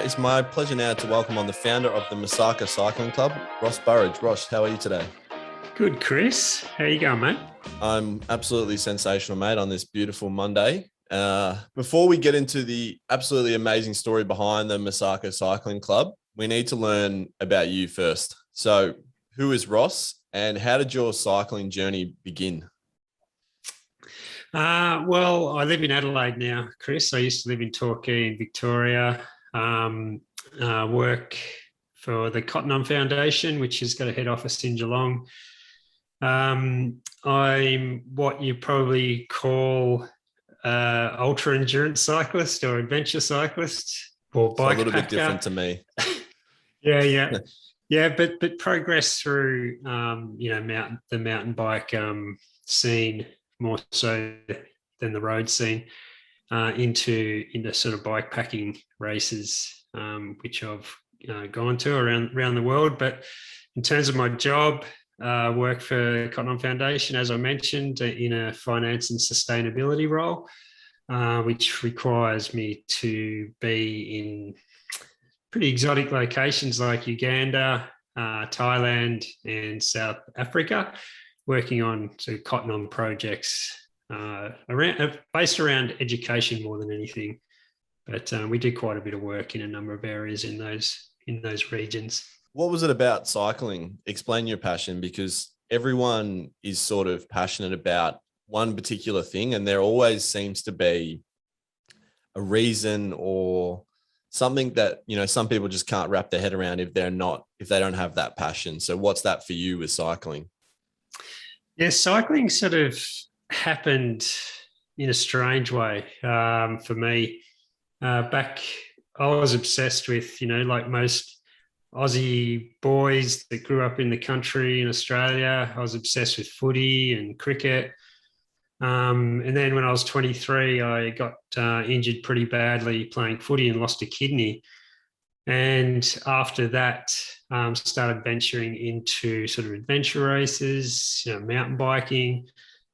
It's my pleasure now to welcome on the founder of the Masaka Cycling Club, Ross Burrage. Ross, how are you today? Good, Chris. How you going, mate? I'm absolutely sensational, mate, on this beautiful Monday. Before we get into the absolutely amazing story behind the Masaka Cycling Club, we need to learn about you first. So, who is Ross and how did your cycling journey begin? Well, I live in Adelaide now, Chris. I used to live in Torquay in Victoria, work for the Cotton On Foundation, which has got a head office in Geelong. I'm what you probably call ultra endurance cyclist or adventure cyclist or bike So a little bit packer. different to me. Yeah, but progress through the mountain bike scene more so than the road scene into sort of bike packing races, which I've gone to around the world. But in terms of my job, work for Cotton On Foundation, as I mentioned, in a finance and sustainability role, which requires me to be in pretty exotic locations like Uganda, Thailand, and South Africa, working on sort of Cotton On projects based around education more than anything. But we do quite a bit of work in a number of areas in those regions. What was it about cycling? Explain your passion, because everyone is sort of passionate about one particular thing, and there always seems to be a reason or something that, some people just can't wrap their head around if they don't have that passion. So what's that for you with cycling? Yeah, cycling sort of happened in a strange way for me. Back, I was obsessed with, like most Aussie boys that grew up in the country in Australia, I was obsessed with footy and cricket. And then when I was 23, I got injured pretty badly playing footy and lost a kidney. And after that, started venturing into sort of adventure races, mountain biking,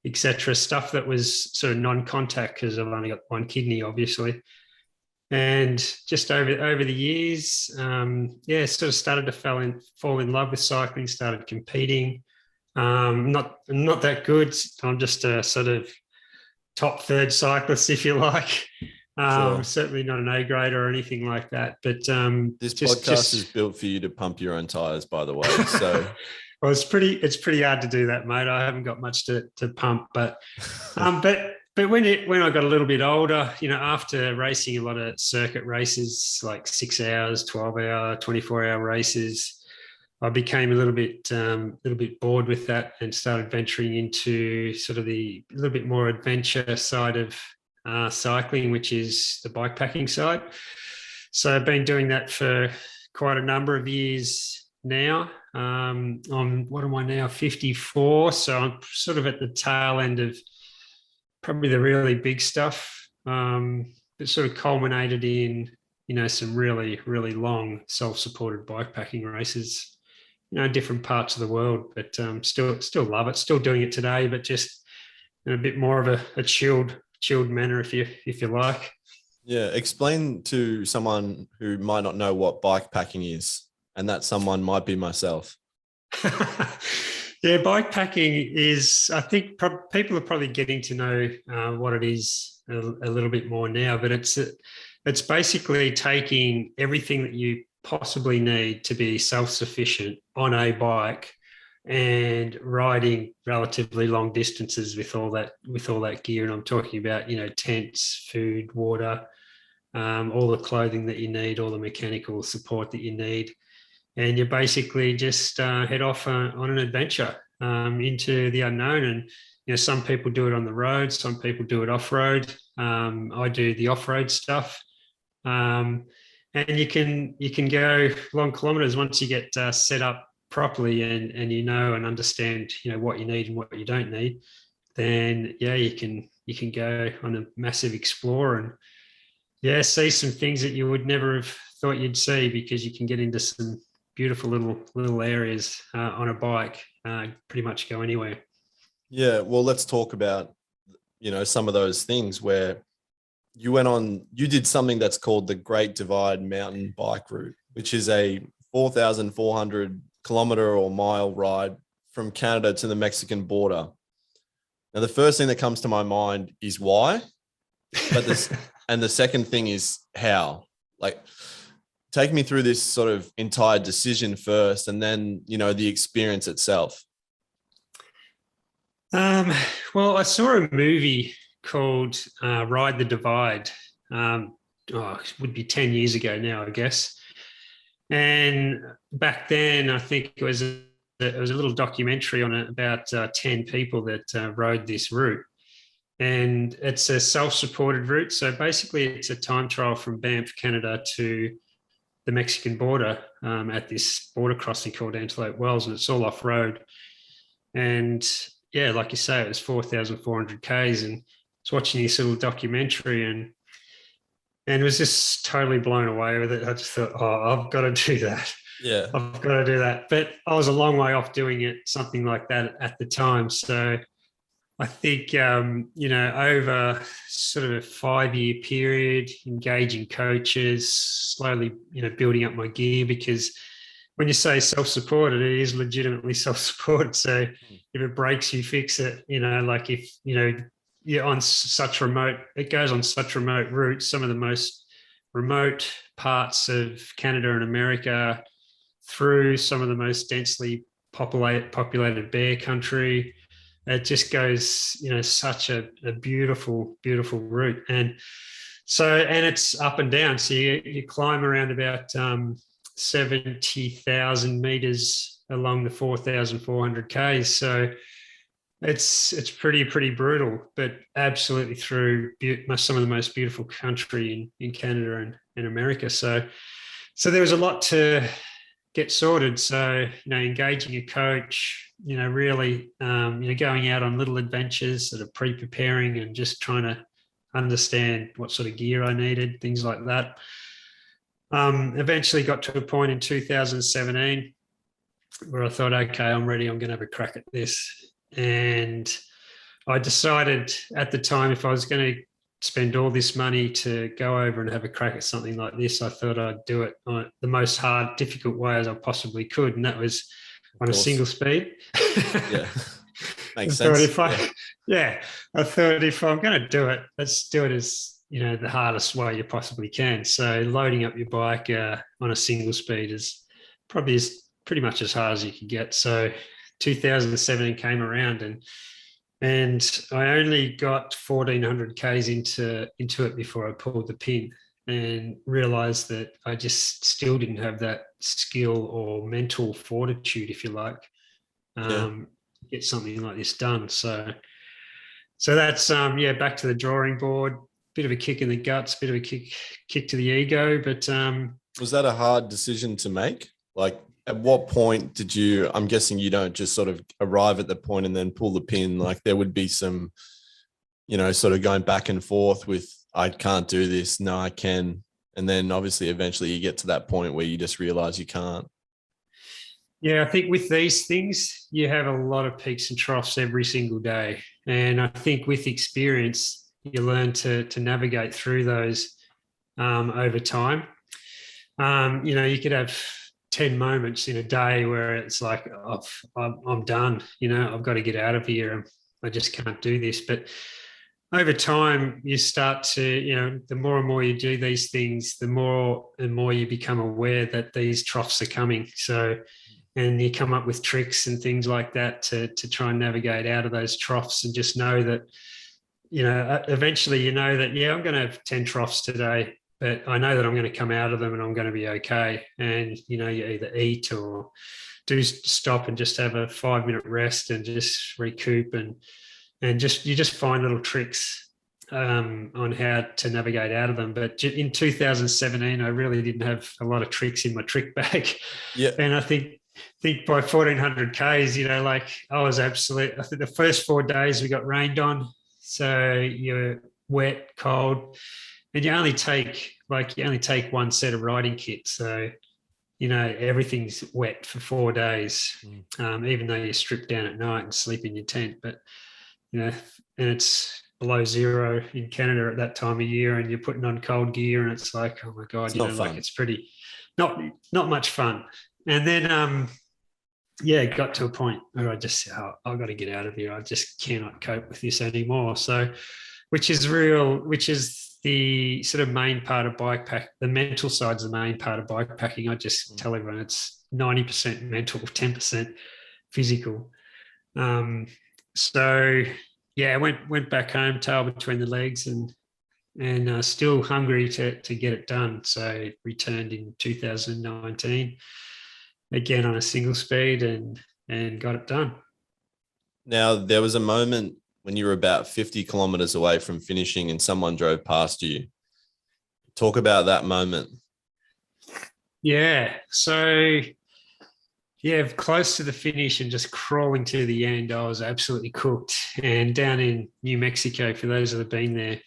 etc. Stuff that was sort of non-contact because I've only got one kidney, obviously. And just over the years, sort of started to fall in love with cycling, started competing. Not that good. I'm just a sort of top third cyclist, if you like. Sure. Certainly not an A grade or anything like that. But this podcast is built for you to pump your own tires, by the way. So well, it's pretty hard to do that, mate. I haven't got much to pump, but when I got a little bit older, after racing a lot of circuit races, like 6 hours, 12-hour, 24-hour races, I became a little bit bored with that and started venturing into sort of a little bit more adventure side of cycling, which is the bikepacking side. So I've been doing that for quite a number of years now. What am I now? 54. So I'm sort of at the tail end of probably the really big stuff. It sort of culminated in, some really, really long self-supported bikepacking races, different parts of the world, but still love it. Still doing it today, but just in a bit more of a chilled manner, if you like. Yeah, explain to someone who might not know what bikepacking is, and that someone might be myself. Yeah, bikepacking is, I think people are probably getting to know what it is a little bit more now, but it's basically taking everything that you possibly need to be self-sufficient on a bike and riding relatively long distances with all that gear. And I'm talking about, tents, food, water, all the clothing that you need, all the mechanical support that you need. And you basically just head off on an adventure into the unknown. And, some people do it on the road, some people do it off-road. I do the off-road stuff. And you can go long kilometers once you get set up properly and and understand what you need and what you don't need. Then you can go on a massive explore and see some things that you would never have thought you'd see, because you can get into some beautiful little areas on a bike. Pretty much go anywhere. Yeah, well, let's talk about some of those things where you did something that's called the Great Divide Mountain Bike Route, which is a 4,400 kilometer or mile ride from Canada to the Mexican border. Now, the first thing that comes to my mind is why, but and the second thing is how. Like, take me through this sort of entire decision first, and then, the experience itself. Well, I saw a movie called Ride the Divide. It would be 10 years ago now, I guess. And back then, I think it was a little documentary on it about 10 people that rode this route. And it's a self-supported route. So basically, it's a time trial from Banff, Canada to the Mexican border at this border crossing called Antelope Wells, and it's all off-road. And yeah, like you say, it was 4,400 Ks, and I was watching this little documentary and was just totally blown away with it. I just thought, I've got to do that. Yeah. I've got to do that. But I was a long way off doing it, something like that at the time. So I think, over sort of a 5-year period, engaging coaches, slowly, building up my gear, because when you say self-supported, it is legitimately self-supported. So if it breaks, you fix it. Like if, you're on such remote, it goes on such remote routes, some of the most remote parts of Canada and America, through some of the most densely populated bear country. It just goes, such a beautiful, beautiful route. And it's up and down. So you climb around about 70,000 meters along the 4,400 Ks. So it's pretty brutal, but absolutely through some of the most beautiful country in Canada and America. So there was a lot to get sorted. So, engaging a coach, really, going out on little adventures, sort of pre-preparing and just trying to understand what sort of gear I needed, things like that. Eventually got to a point in 2017 where I thought, okay, I'm ready. I'm going to have a crack at this. And I decided at the time, if I was going to spend all this money to go over and have a crack at something like this, I thought I'd do it the most difficult way as I possibly could. And that was on a single speed. Yeah. Makes sense. I thought if I'm going to do it, let's do it as, the hardest way you possibly can. So loading up your bike on a single speed is pretty much as hard as you can get. So 2017 came around and I only got 1,400 Ks into it before I pulled the pin and realized that I just still didn't have that skill or mental fortitude, if you like, get something like this done. So that's back to the drawing board. Bit of a kick in the guts, bit of a kick to the ego. But was that a hard decision to make? Like, at what point did you? I'm guessing you don't just sort of arrive at the point and then pull the pin. Like, there would be some, sort of going back and forth with, I can't do this. No, I can. And then obviously eventually you get to that point where you just realize you can't. Yeah, I think with these things, you have a lot of peaks and troughs every single day. And I think with experience, you learn to navigate through those over time. You could have 10 moments in a day where it's like, I'm done, I've got to get out of here. I just can't do this. But over time, you start to, the more and more you do these things, the more and more you become aware that these troughs are coming. So, and you come up with tricks and things like that to try and navigate out of those troughs, and just know that, eventually that, I'm going to have 10 troughs today, but I know that I'm going to come out of them and I'm going to be okay. And, you either eat or do stop and just have a 5-minute rest and just recoup and you just find little tricks on how to navigate out of them. But in 2017, I really didn't have a lot of tricks in my trick bag. Yeah. And I think by 1,400 Ks, I was I think the first 4 days we got rained on. So you're wet, cold, and you only take one set of riding kit. So, everything's wet for 4 days, even though you strip down at night and sleep in your tent. But, and it's below zero in Canada at that time of year, and you're putting on cold gear, and it's like, oh my God, It's not like fun. it's pretty not much fun. And then it got to a point where I just said, I've got to get out of here. I just cannot cope with this anymore. So, which is the sort of main part of bike pack. The mental side's the main part of bike packing. I just tell everyone it's 90% mental, 10% physical. So yeah, I went back home, tail between the legs, and still hungry to get it done. So returned in 2019 again on a single speed and got it done. Now, there was a moment when you were about 50 kilometers away from finishing and someone drove past you. Talk about that moment. Yeah. So yeah, close to the finish and just crawling to the end, I was absolutely cooked. And down in New Mexico, for those that have been there,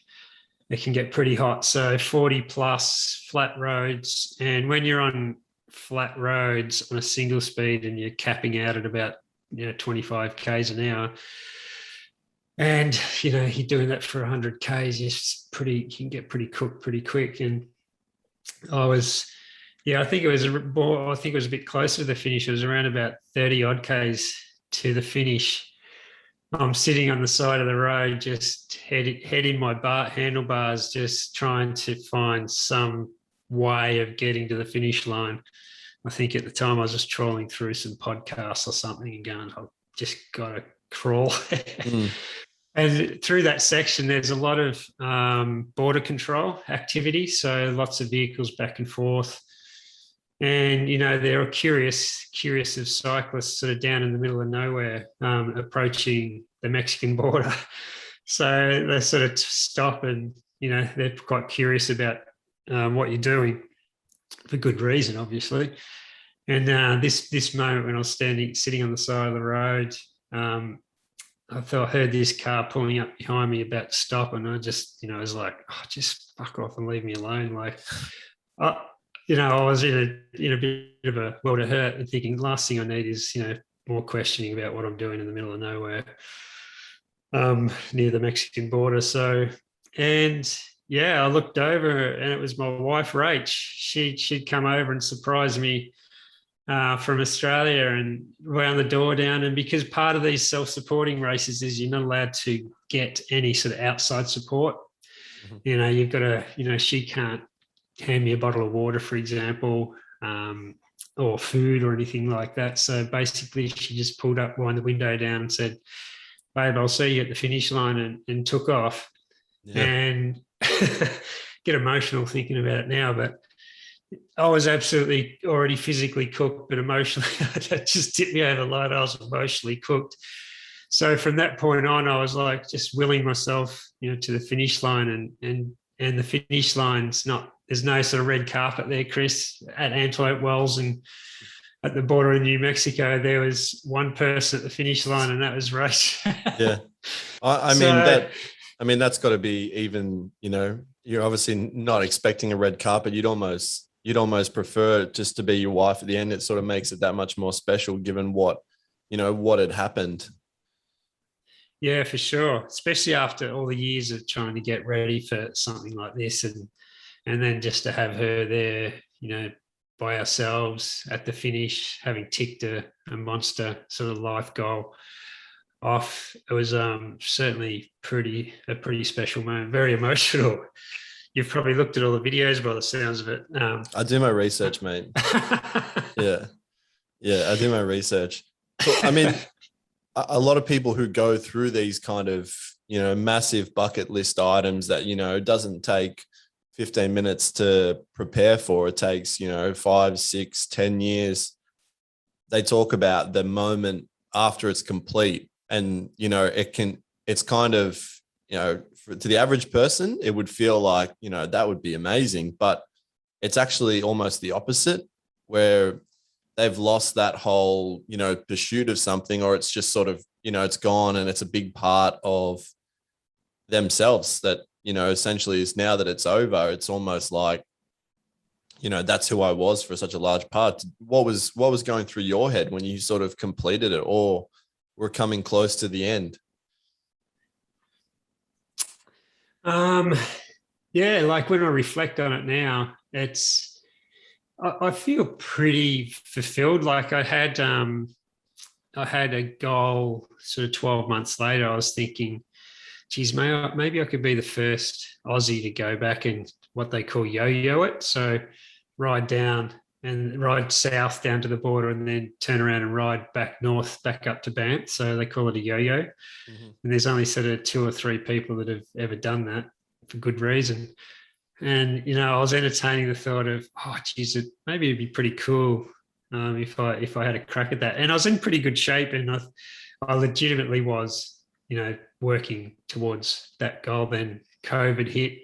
it can get pretty hot. So 40 plus flat roads. And when you're on flat roads on a single speed and you're capping out at about 25 k's an hour, and you're doing that for 100 k's, you can get pretty cooked pretty quick. And I think it was a bit closer to the finish. It was around about 30 odd k's to the finish. I'm sitting on the side of the road, just head in my handlebars, just trying to find some way of getting to the finish line. I think at the time I was just trawling through some podcasts or something and going, I've just got to crawl. And through that section, there's a lot of border control activity. So lots of vehicles back and forth. And, they're curious of cyclists sort of down in the middle of nowhere approaching the Mexican border. So they sort of stop and, they're quite curious about what you're doing for good reason, obviously. And this moment when I was sitting on the side of the road, I heard this car pulling up behind me about to stop, and I just, I was like, just fuck off and leave me alone. Like, I was in a bit of a world of hurt and thinking, last thing I need is, more questioning about what I'm doing in the middle of nowhere, near the Mexican border. So, and yeah, I looked over and it was my wife, Rach. She'd come over and surprised me from Australia and wound the door down. And because part of these self-supporting races is you're not allowed to get any sort of outside support. Mm-hmm. You've got to, she can't hand me a bottle of water, for example, or food or anything like that. So basically she just wound the window down and said, babe, I'll see you at the finish line, and took off. Yeah. And get emotional thinking about it now, but I was absolutely already physically cooked, but emotionally, that just tipped me over the line. I was emotionally cooked. So from that point on, I was like just willing myself, to the finish line, and the finish line's there's no sort of red carpet there, Chris, at Antelope Wells and at the border in New Mexico. There was one person at the finish line, and that was Race. Yeah, I mean that's got to be even. You're obviously not expecting a red carpet. You'd almost prefer it just to be your wife at the end. It sort of makes it that much more special, given what had happened. Yeah, for sure. Especially after all the years of trying to get ready for something like this, and then just to have her there, by ourselves at the finish, having ticked a monster sort of life goal off. It was certainly a pretty special moment, very emotional. You've probably looked at all the videos by the sounds of it. I do my research, mate. Yeah, I do my research. So, I mean, a lot of people who go through these kind of, massive bucket list items that, doesn't take 15 minutes to prepare for. It takes, 5, 6, 10 years. They talk about the moment after it's complete. And, it's kind of, to the average person, it would feel like, that would be amazing. But it's actually almost the opposite, where they've lost that whole, pursuit of something, or it's just sort of, it's gone, and it's a big part of themselves that, essentially is, now that it's over, it's almost like, that's who I was for such a large part. What was going through your head when you sort of completed it or were coming close to the end? Um, yeah, like when I reflect on it now, I feel pretty fulfilled. Like I had a goal sort of 12 months later. I was thinking, geez, maybe I could be the first Aussie to go back and what they call yo-yo it. So ride down and ride south down to the border and then turn around and ride back north, back up to Banff. So they call it a yo-yo. Mhm. And there's only sort of two or three people that have ever done that for good reason. And I was entertaining the thought of, oh, geez, maybe it'd be pretty cool if I had a crack at that. And I was in pretty good shape, and I legitimately was, working towards that goal. Then COVID hit,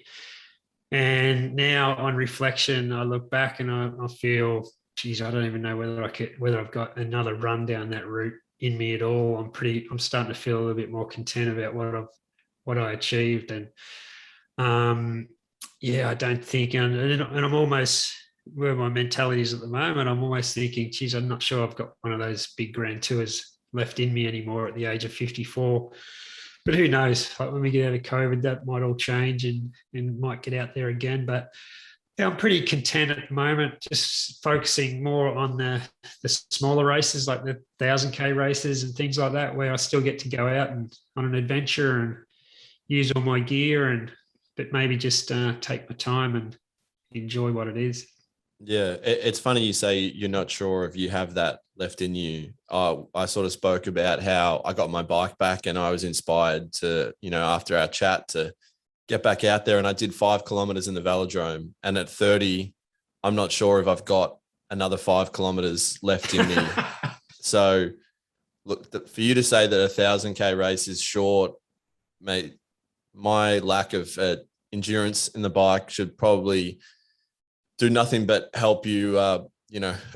and now on reflection, I look back and I feel, geez, I don't even know whether I've got another run down that route in me at all. I'm starting to feel a little bit more content about what I achieved, and yeah, I don't think, and I'm almost where my mentality is at the moment. I'm almost thinking, geez, I'm not sure I've got one of those big grand tours left in me anymore at the age of 54. But who knows? Like when we get out of COVID, that might all change and might get out there again. But yeah, I'm pretty content at the moment, just focusing more on the smaller races like the 1,000K races and things like that, where I still get to go out and on an adventure and use all my gear but maybe just take my time and enjoy what it is. Yeah, it's funny you say you're not sure if you have that left in you. I sort of spoke about how I got my bike back and I was inspired to, after our chat to get back out there, and I did 5 kilometers in the velodrome. And at 30, I'm not sure if I've got another 5 kilometers left in me. So look, for you to say that 1,000K race is short, mate, my lack of endurance in the bike should probably do nothing but help you,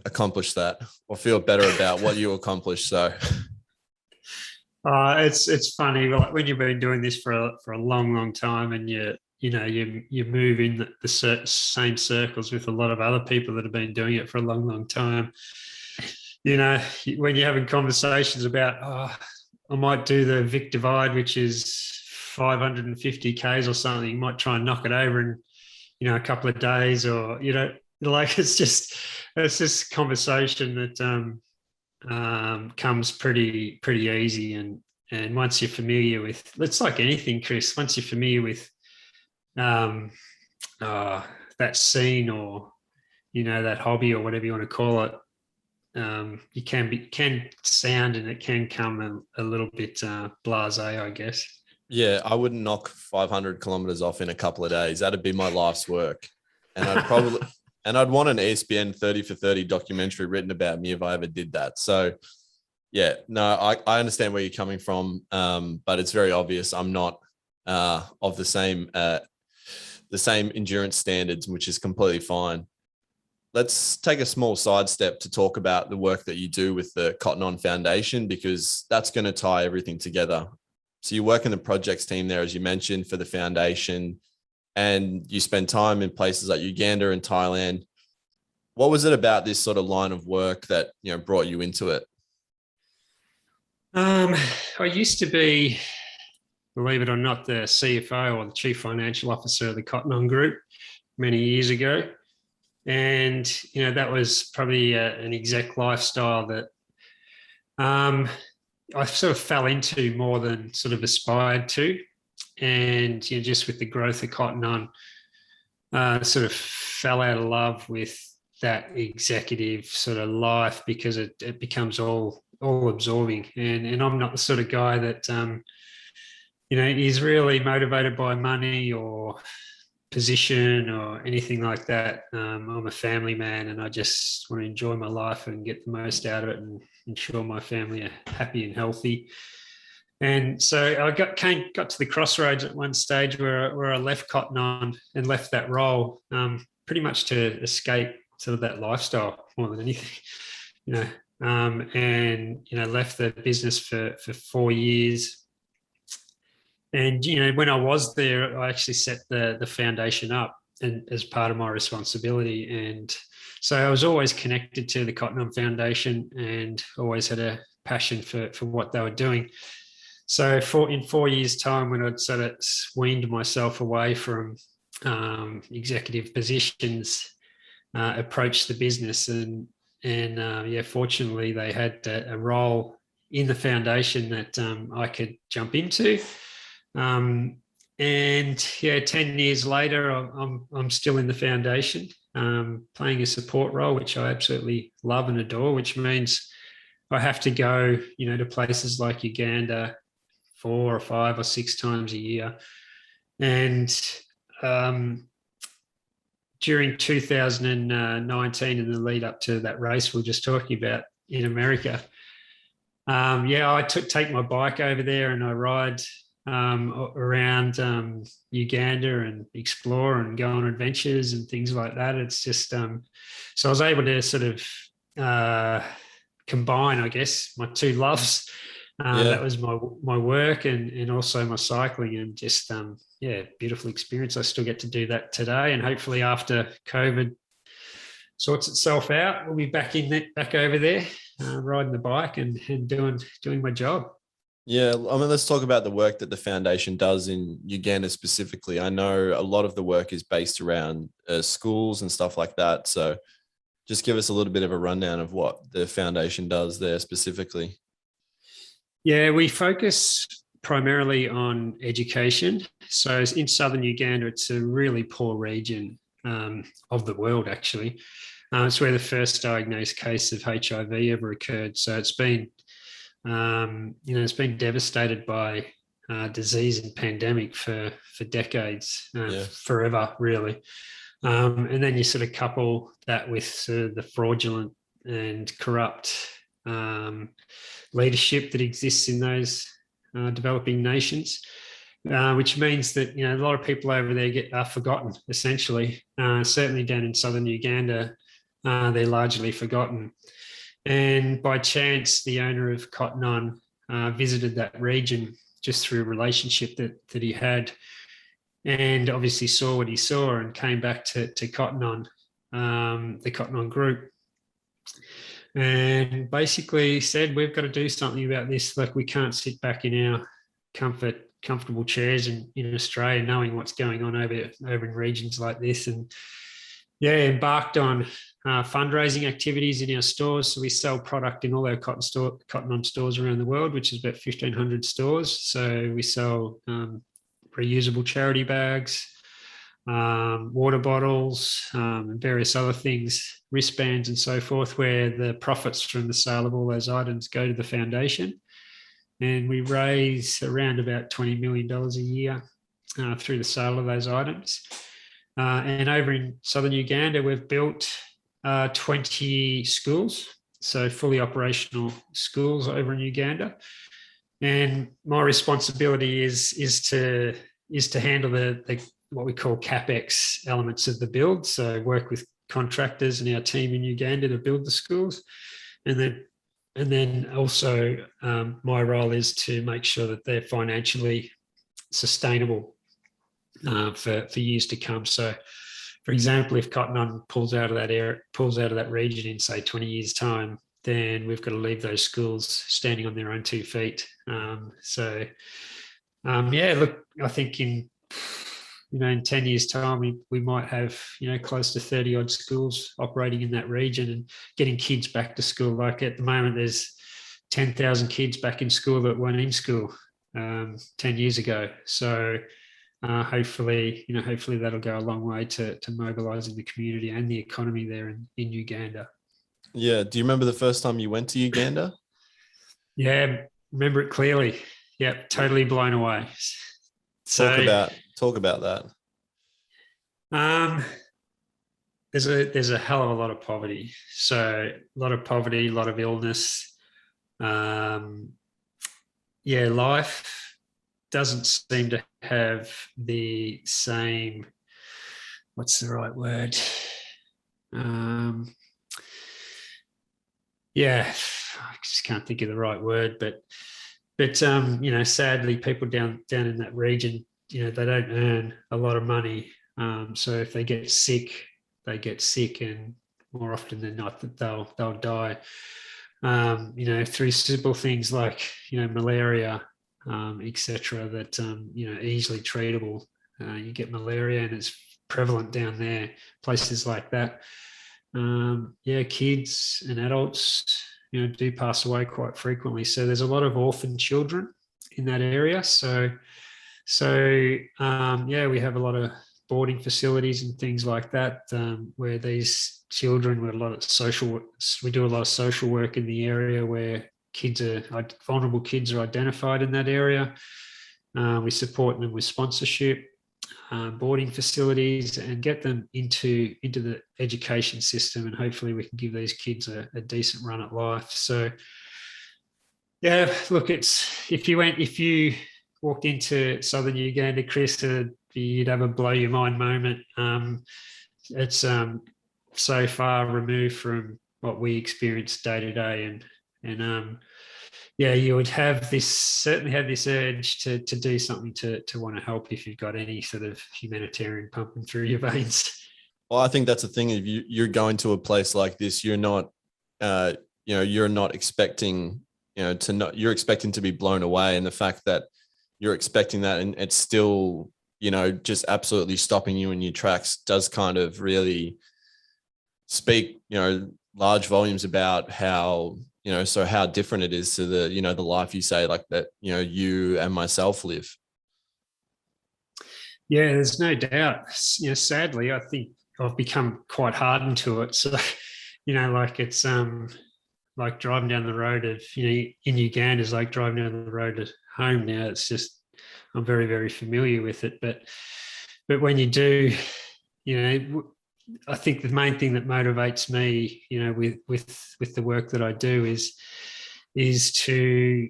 accomplish that or feel better about what you accomplished. So, it's funny, like when you've been doing this for a long, long time, and you move in the same circles with a lot of other people that have been doing it for a long, long time. When you're having conversations about, I might do the Vic Divide, which is 550 Ks or something, you might try and knock it over in, a couple of days, or, like it's just conversation that comes pretty easy. And once you're familiar with, it's like anything, Chris, once you're familiar with um, that scene, or, that hobby or whatever you want to call it, you can sound and it can come a little bit blasé, I guess. yeah, I wouldn't knock 500 kilometers off in a couple of days. That'd be my life's work. And I'd want an ESPN 30 for 30 documentary written about me if I ever did that. So yeah, no, I understand where you're coming from. But it's very obvious I'm not of the same endurance standards, which is completely fine. Let's take a small sidestep to talk about the work that you do with the Cotton On Foundation, because that's going to tie everything together. So you work in the projects team there, as you mentioned, for the foundation, and you spend time in places like Uganda and Thailand. What was it about this sort of line of work that, brought you into it? I used to be, believe it or not, the CFO or the Chief Financial Officer of the Cotton On Group many years ago. And, that was probably an exec lifestyle that I sort of fell into more than sort of aspired to. And, just with the growth of Cotton On, sort of fell out of love with that executive sort of life, because it becomes all absorbing. And I'm not the sort of guy that, is really motivated by money or position or anything like that. I'm a family man, and I just want to enjoy my life and get the most out of it and ensure my family are happy and healthy. And so I got to the crossroads at one stage where I left Cotton On and left that role, pretty much to escape sort of that lifestyle more than anything, and left the business for 4 years. And, when I was there, I actually set the foundation up and as part of my responsibility. And so I was always connected to the Cotton On Foundation and always had a passion for what they were doing. So in 4 years' time, when I'd sort of weaned myself away from executive positions, approached the business, and yeah, fortunately they had a role in the foundation that I could jump into. And yeah, 10 years later, I'm still in the foundation, playing a support role, which I absolutely love and adore, which means I have to go, to places like Uganda 4 or 5 or 6 times a year. And during 2019, in the lead up to that race we were just talking about in America, I take my bike over there and I ride around Uganda and explore and go on adventures and things like that. It's just so I was able to sort of combine, I guess, my two loves. That was my work and also my cycling, and just beautiful experience. I still get to do that today, and hopefully after COVID sorts itself out, we'll be back over there, riding the bike and doing my job. Yeah, I mean, let's talk about the work that the foundation does in Uganda specifically. I know a lot of the work is based around schools and stuff like that. So just give us a little bit of a rundown of what the foundation does there specifically. Yeah, we focus primarily on education. So in Southern Uganda, it's a really poor region of the world, actually. It's where the first diagnosed case of HIV ever occurred. So it's been, it's been devastated by disease and pandemic for decades, forever, really. And then you sort of couple that with the fraudulent and corrupt leadership that exists in those developing nations, which means that a lot of people over there are forgotten, essentially. Certainly down in Southern Uganda, they're largely forgotten. And by chance, the owner of Cotton On visited that region just through a relationship that he had, and obviously saw what he saw and came back to Cotton On, the Cotton On group, and basically said, we've got to do something about this. Like, we can't sit back in our comfortable chairs in Australia knowing what's going on over in regions like this. And embarked on fundraising activities in our stores. So we sell product in all our Cotton On stores around the world, which is about 1,500 stores. So we sell reusable charity bags, water bottles, and various other things, wristbands and so forth, where the profits from the sale of all those items go to the foundation. And we raise around about $20 million a year through the sale of those items. And over in Southern Uganda, we've built 20 schools, so fully operational schools over in Uganda. And my responsibility is to handle the what we call CapEx elements of the build. So work with contractors and our team in Uganda to build the schools, and then also my role is to make sure that they're financially sustainable for years to come. So, for example, if Cotton On pulls out of that region in, say, 20 years' time, then we've got to leave those schools standing on their own 2 feet. Look, I think in 10 years' time, we might have close to 30 odd schools operating in that region and getting kids back to school. Like at the moment, there's 10,000 kids back in school that weren't in school 10 years ago. So hopefully that'll go a long way to mobilising the community and the economy there in Uganda. Yeah. Do you remember the first time you went to Uganda? Yeah, remember it clearly. Yeah, totally blown away. Talk about that. There's a hell of a lot of poverty. So a lot of poverty, a lot of illness. Life doesn't seem to have the same, what's the right word? I just can't think of the right word, but sadly, people down in that region, they don't earn a lot of money. So if they get sick, and more often than not that they'll die. Through simple things like malaria, etc., that easily treatable. You get malaria, and it's prevalent down there. Places like that. Kids and adults, do pass away quite frequently. So there's a lot of orphan children in that area. So we have a lot of boarding facilities and things like that, where these children with we do a lot of social work in the area where vulnerable kids are identified in that area. We support them with sponsorship, boarding facilities, and get them into the education system, and hopefully we can give these kids a decent run at life. So yeah, look, if you walked into Southern Uganda, Chris, you'd have a blow your mind moment. It's so far removed from what we experience day to day, and you would certainly have this urge to do something to want to help if you've got any sort of humanitarian pumping through your veins. Well, I think that's the thing. If you're going to a place like this, you're not, you're not expecting, you're expecting to be blown away. And the fact that you're expecting that and it's still, just absolutely stopping you in your tracks does kind of really speak, large volumes about how, how different it is to the, the life you say like that, you and myself live. Yeah, there's no doubt. Sadly, I think I've become quite hardened to it. So, it's like driving down the road in Uganda is like driving down the road at home now. It's just, I'm very, very familiar with it. But when you do, I think the main thing that motivates me, with the work that I do is to,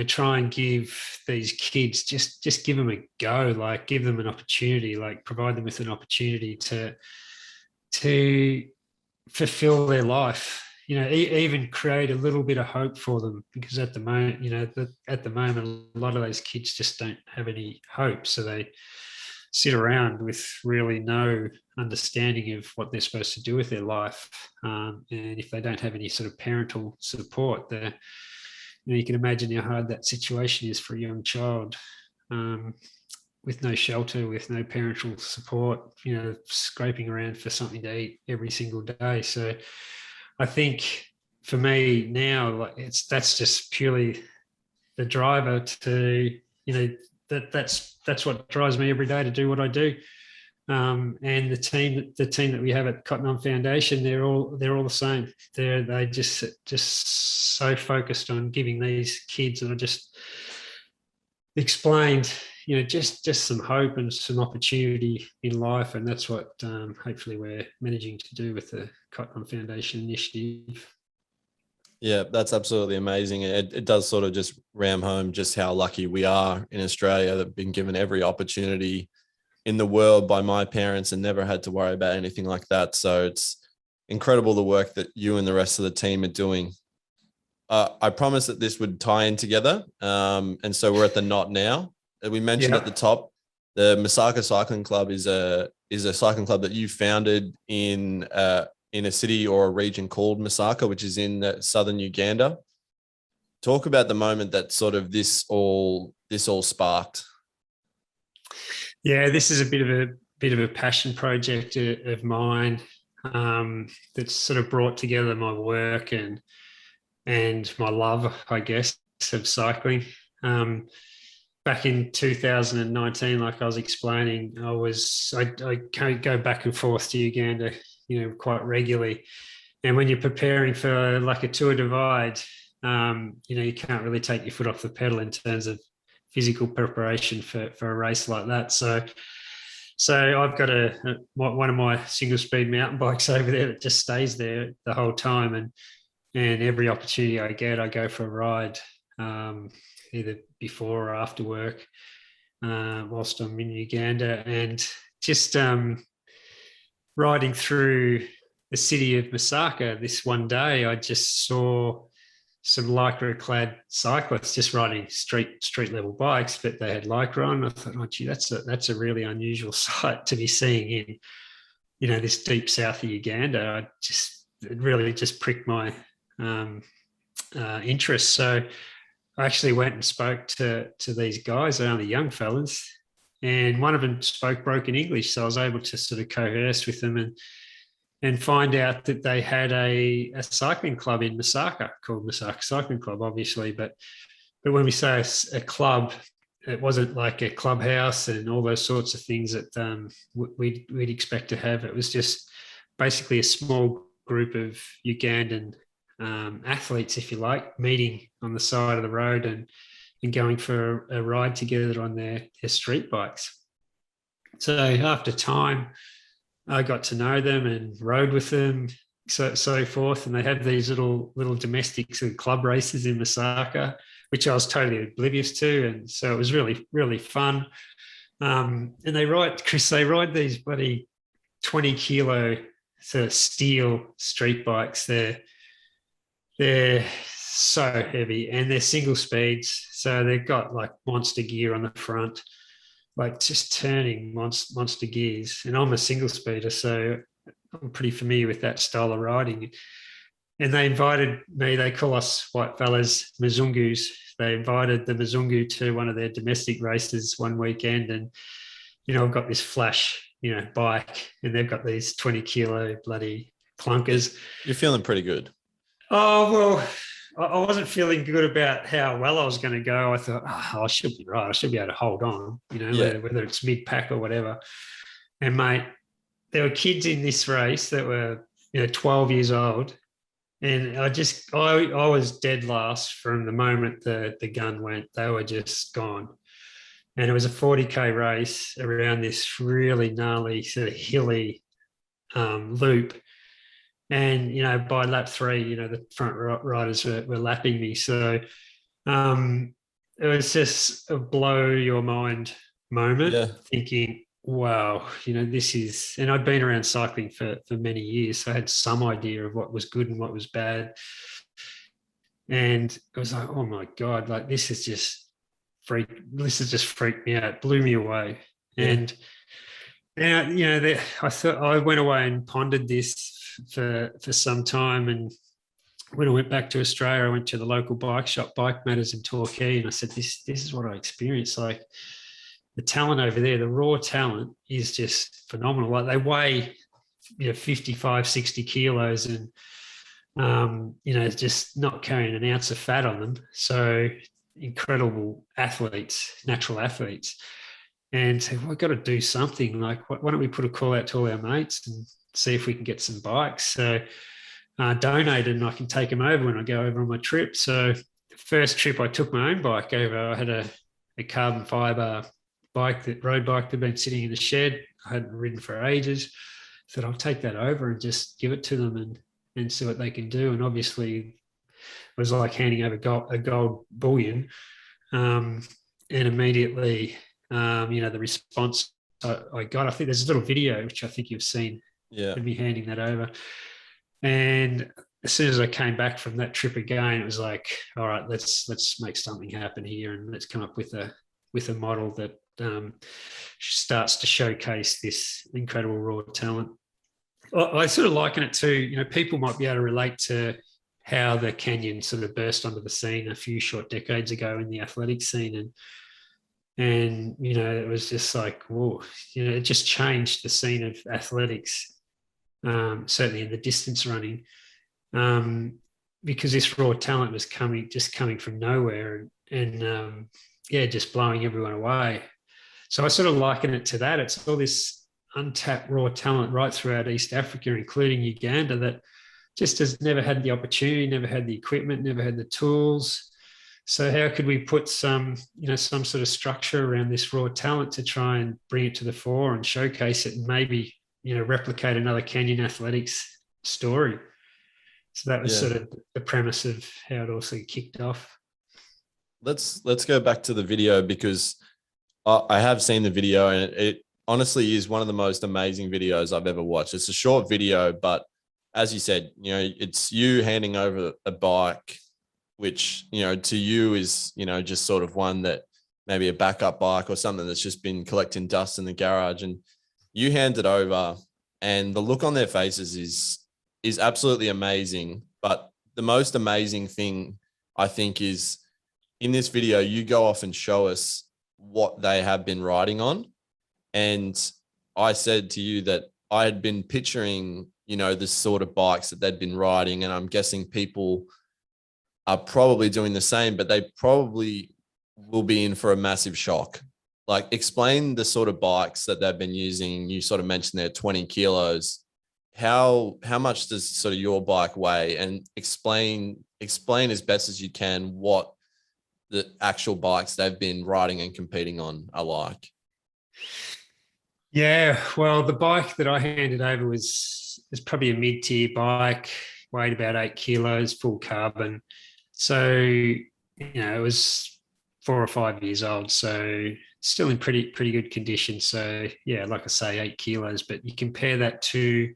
try and give these kids, just give them a go, like give them an opportunity, like provide them with an opportunity to fulfill their life, even create a little bit of hope for them, because at the moment, a lot of those kids just don't have any hope. So they sit around with really no understanding of what they're supposed to do with their life. And if they don't have any sort of parental support, you can imagine how hard that situation is for a young child, with no shelter, with no parental support, scraping around for something to eat every single day. So I think for me now, that's just purely the driver to, that's what drives me every day to do what I do. And the team that we have at Cotton On Foundation, they're all the same. They just so focused on giving these kids, and I just explained, just some hope and some opportunity in life, and that's what hopefully we're managing to do with the Cotton On Foundation initiative. Yeah, that's absolutely amazing. It does sort of just ram home just how lucky we are in Australia that have been given every opportunity in the world by my parents and never had to worry about anything like that. So it's incredible the work that you and the rest of the team are doing. I promised that this would tie in together. And so we're at the knot now. We mentioned at the top, the Masaka Cycling Club is a cycling club that you founded in a city or a region called Masaka, which is in southern Uganda. Talk about the moment that sort of this all sparked. Yeah, this is a bit of a passion project of mine, that's sort of brought together my work and my love, I guess, of cycling. Back in 2019, like I was explaining, I go back and forth to Uganda, quite regularly. And when you're preparing for like a Tour Divide, you can't really take your foot off the pedal in terms of physical preparation for a race like that. So I've got one of my single speed mountain bikes over there that just stays there the whole time, and every opportunity I get, I go for a ride, either before or after work, whilst I'm in Uganda, and just riding through the city of Masaka. This one day, I just saw some lycra-clad cyclists just riding street level bikes, but they had lycra on. I thought, oh gee, that's a really unusual sight to be seeing in this deep south of Uganda. It really just pricked my interest. So I actually went and spoke to these guys. They're only young fellas, and one of them spoke broken English, so I was able to sort of coerce with them and find out that they had a cycling club in Masaka called Masaka Cycling Club, obviously. But when we say a club, it wasn't like a clubhouse and all those sorts of things that we'd expect to have. It was just basically a small group of Ugandan athletes, if you like, meeting on the side of the road and going for a ride together on their street bikes. So after time, I got to know them and rode with them, so forth. And they have these little domestics and club races in Masaka, which I was totally oblivious to. And so it was really, really fun. And they ride these bloody 20 kilo sort of steel street bikes. They're so heavy and they're single speeds. So they've got like monster gear on the front, like just turning monster gears. And I'm a single speeder, so I'm pretty familiar with that style of riding. And they invited me, they call us white fellas Mzungus. They invited the Mzungu to one of their domestic races one weekend. And, I've got this flash, bike, and they've got these 20 kilo bloody clunkers. You're feeling pretty good. Oh, well, I wasn't feeling good about how well I was going to go. I thought, I should be right. I should be able to hold on, whether it's mid-pack or whatever. And, mate, there were kids in this race that were, 12 years old. And I was dead last from the moment the gun went. They were just gone. And it was a 40K race around this really gnarly sort of hilly loop. And, by lap 3, the front riders were lapping me. So it was just a blow your mind moment, thinking, wow, this is, and I'd been around cycling for many years. So I had some idea of what was good and what was bad. And it was like, oh my God, like this has just freaked me out, blew me away. Yeah. And I thought I went away and pondered this for some time. And when I went back to Australia, I went to the local bike shop, Bike Matters in Torquay, and I said, this is what I experienced. Like the talent over there, the raw talent is just phenomenal. Like they weigh, 55, 60 kilos and, just not carrying an ounce of fat on them. So incredible athletes, natural athletes. And so we've got to do something. Like, why don't we put a call out to all our mates and see if we can get some bikes? So donated, and I can take them over when I go over on my trip. So the first trip I took my own bike over. I had a carbon fiber road bike that had been sitting in the shed. I hadn't ridden for ages. I thought I'll take that over and just give it to them and see what they can do. And obviously it was like handing over a gold bullion. And immediately, the response I got, I think there's a little video, which I think you've seen, of me handing that over. And as soon as I came back from that trip again, it was like, all right, let's make something happen here, and let's come up with a model that starts to showcase this incredible raw talent. I sort of liken it to, people might be able to relate to how the Canyon sort of burst onto the scene a few short decades ago in the athletic scene. And it was just like, whoa, it just changed the scene of athletics, certainly in the distance running, because this raw talent was coming from nowhere and just blowing everyone away. So I sort of liken it to that. It's all this untapped raw talent right throughout East Africa, including Uganda, that just has never had the opportunity, never had the equipment, never had the tools. So how could we put some sort of structure around this raw talent to try and bring it to the fore and showcase it and maybe, replicate another Canyon athletics story? So that was sort of the premise of how it also kicked off. Let's go back to the video, because I have seen the video, and it honestly is one of the most amazing videos I've ever watched. It's a short video, but as you said, it's you handing over a bike, which, to you is, just sort of one that maybe a backup bike or something that's just been collecting dust in the garage, and you hand it over, and the look on their faces is absolutely amazing. But the most amazing thing, I think, is in this video, you go off and show us what they have been riding on. And I said to you that I had been picturing, the sort of bikes that they'd been riding. And I'm guessing people are probably doing the same, but they probably will be in for a massive shock. Like, explain the sort of bikes that they've been using. You sort of mentioned they're 20 kilos. How much does sort of your bike weigh? And explain as best as you can what the actual bikes they've been riding and competing on are like. Yeah, well, the bike that I handed over was probably a mid-tier bike, weighed about 8 kilos, full carbon. So, it was 4 or 5 years old, so still in pretty good condition. So, yeah, like I say, 8 kilos, but you compare that to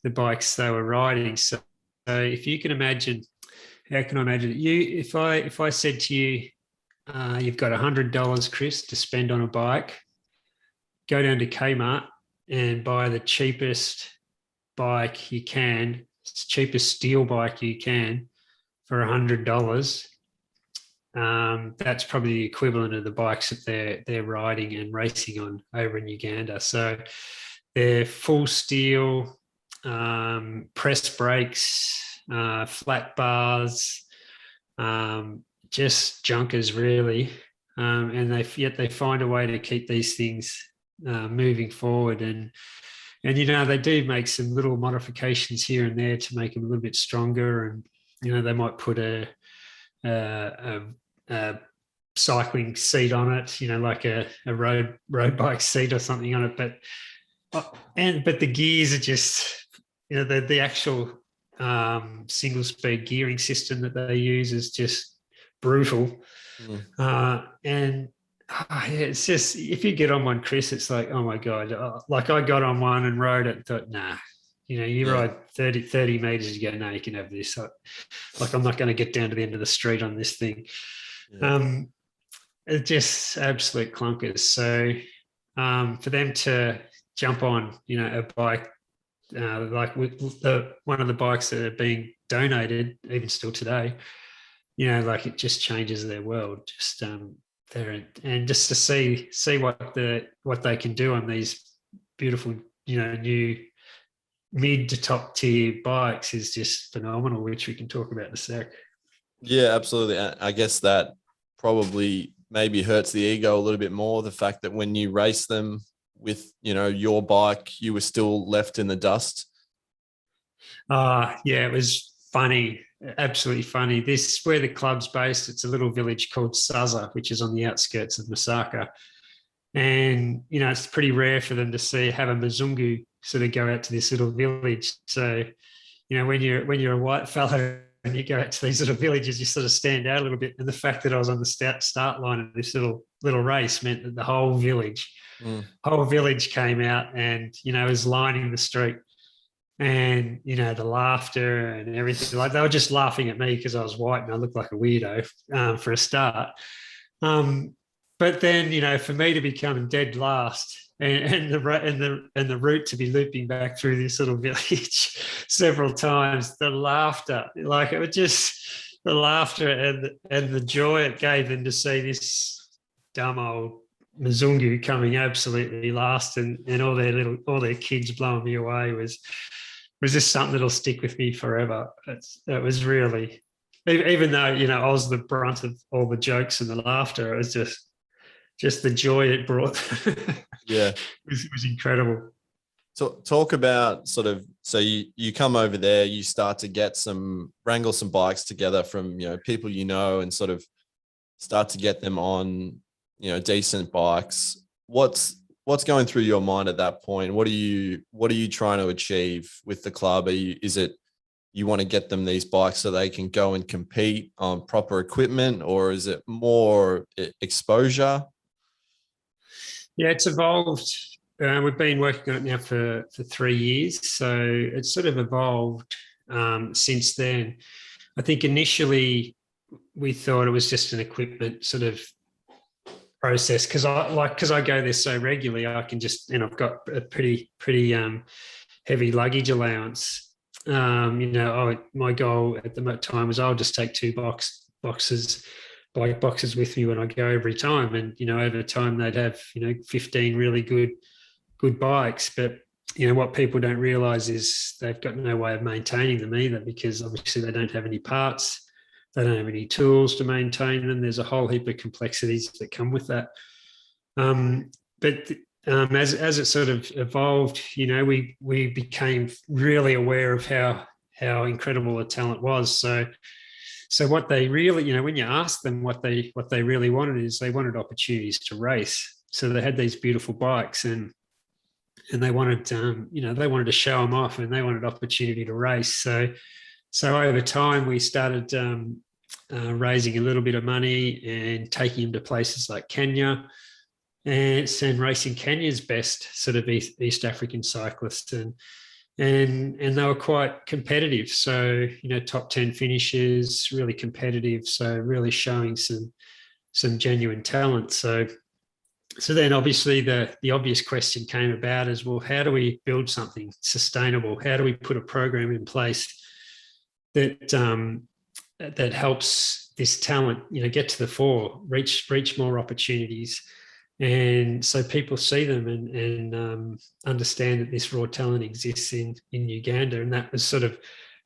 the bikes they were riding. So if you can imagine, how can I imagine it? If I said to you, you've got $100, Chris, to spend on a bike, go down to Kmart and buy the cheapest bike you can, cheapest steel bike you can for $100. That's probably the equivalent of the bikes that they're riding and racing on over in Uganda. So they're full steel, press brakes, flat bars, just junkers really. And they find a way to keep these things moving forward. And they do make some little modifications here and there to make them a little bit stronger. And they might put a cycling seat on it, like a road bike seat or something on it. But the gears are just, the actual single speed gearing system that they use is just brutal. It's just, if you get on one, Chris, it's like, oh my God. Like, I got on one and rode it, thought, nah, ride 30 meters, you go, no, you can have this. Like, I'm not going to get down to the end of the street on this thing. It's just absolute clunkers. So for them to jump on, a bike, like with one of the bikes that are being donated, even still today, like, it just changes their world. Just there, and just to see what they can do on these beautiful, new mid to top tier bikes is just phenomenal, which we can talk about in a sec. Yeah, absolutely. I guess that probably maybe hurts the ego a little bit more. The fact that when you race them with, your bike, you were still left in the dust. Yeah, it was funny. Absolutely funny. This, where the club's based, it's a little village called Saza, which is on the outskirts of Masaka. And, it's pretty rare for them to have a Mzungu sort of go out to this little village. So, when you're a white fellow and you go out to these little villages, you sort of stand out a little bit. And the fact that I was on the start line of this little race meant that the whole village came out and, was lining the street. And, the laughter and everything, like, they were just laughing at me because I was white and I looked like a weirdo for a start. But then, for me to become dead last and the route to be looping back through this little village several times, the laughter, like, it was just the laughter and the joy it gave them to see this dumb old Mzungu coming absolutely last and all their kids blowing me away was just something that'll stick with me forever. It was really, even though, I was the brunt of all the jokes and the laughter, it was just the joy it brought. Yeah. it was incredible. So talk about so you come over there, you start to wrangle some bikes together from, people, and sort of start to get them on, decent bikes. What's going through your mind at that point? What are you trying to achieve with the club? Is it you want to get them these bikes so they can go and compete on proper equipment, or is it more exposure? Yeah, it's evolved. We've been working on it now for 3 years, so it's sort of evolved since then. I think initially we thought it was just an equipment sort of process because I go there so regularly, I can just, and I've got a pretty heavy luggage allowance. My goal at the time was I'll just take 2 boxes bike boxes with me when I go every time. And, over time they'd have, 15 really good bikes. But, what people don't realize is they've got no way of maintaining them either, because obviously they don't have any parts. They don't have any tools to maintain them. There's a whole heap of complexities that come with that. But as it sort of evolved, we became really aware of how incredible the talent was. So what they really, when you ask them what they really wanted, is they wanted opportunities to race. So they had these beautiful bikes, and they wanted, they wanted to show them off, and they wanted opportunity to race. So over time we started raising a little bit of money and taking them to places like Kenya, and racing Kenya's best sort of East African cyclists, and they were quite competitive. So, top 10 finishes, really competitive. So really showing some genuine talent. So then obviously the obvious question came about is, well, how do we build something sustainable? How do we put a program in place that helps this talent, get to the fore, reach more opportunities, and so people see them and understand that this raw talent exists in Uganda. And that was sort of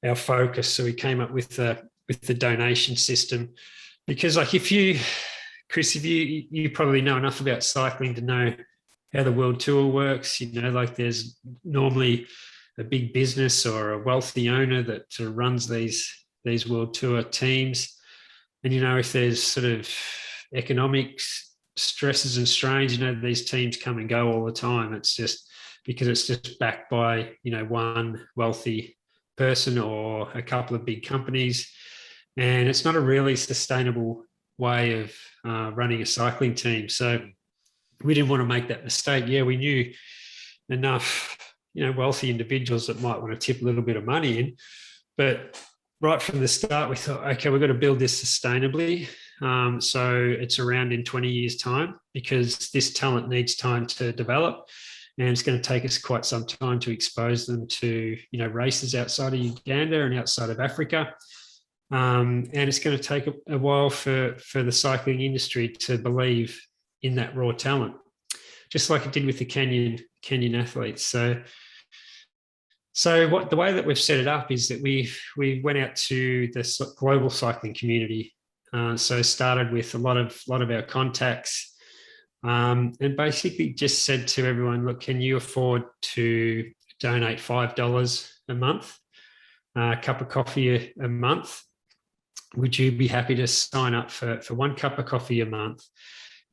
our focus. So we came up with the donation system, because like Chris, if you probably know enough about cycling to know how the world tour works, like there's normally a big business or a wealthy owner that sort of runs these world tour teams. And, if there's sort of economic stresses and strains, these teams come and go all the time. It's just because it's just backed by, one wealthy person or a couple of big companies. And it's not a really sustainable way of running a cycling team. So we didn't want to make that mistake. Yeah, we knew enough, wealthy individuals that might want to tip a little bit of money in. But right from the start, we thought, okay, we've got to build this sustainably. So it's around in 20 years' time, because this talent needs time to develop. And it's going to take us quite some time to expose them to, races outside of Uganda and outside of Africa. And it's going to take a while for the cycling industry to believe in that raw talent, just like it did with the Kenyan athletes. So the way that we've set it up is that we went out to the global cycling community. So started with a lot of our contacts, and basically just said to everyone, look, can you afford to donate $5 a month, a cup of coffee a month? Would you be happy to sign up for one cup of coffee a month?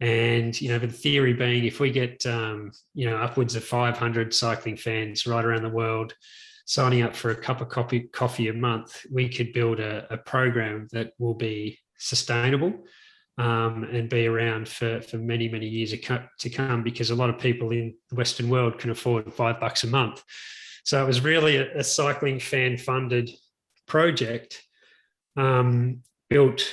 And, the theory being, if we get, upwards of 500 cycling fans right around the world signing up for a cup of coffee a month, we could build a program that will be sustainable and be around for many, many years to come, because a lot of people in the Western world can afford $5 a month. So it was really a cycling fan funded project, built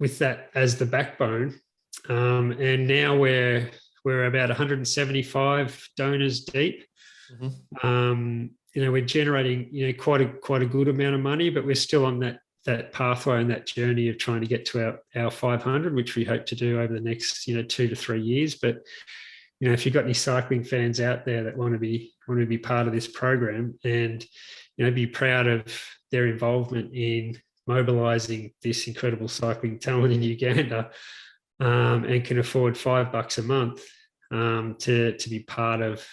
with that as the backbone. And now we're about 175 donors deep. Mm-hmm. We're generating, quite a good amount of money, but we're still on that pathway and that journey of trying to get to our 500, which we hope to do over the next, 2 to 3 years. But, if you've got any cycling fans out there that want to be part of this program and, be proud of their involvement in mobilizing this incredible cycling talent in Uganda, and can afford $5 a month to be part of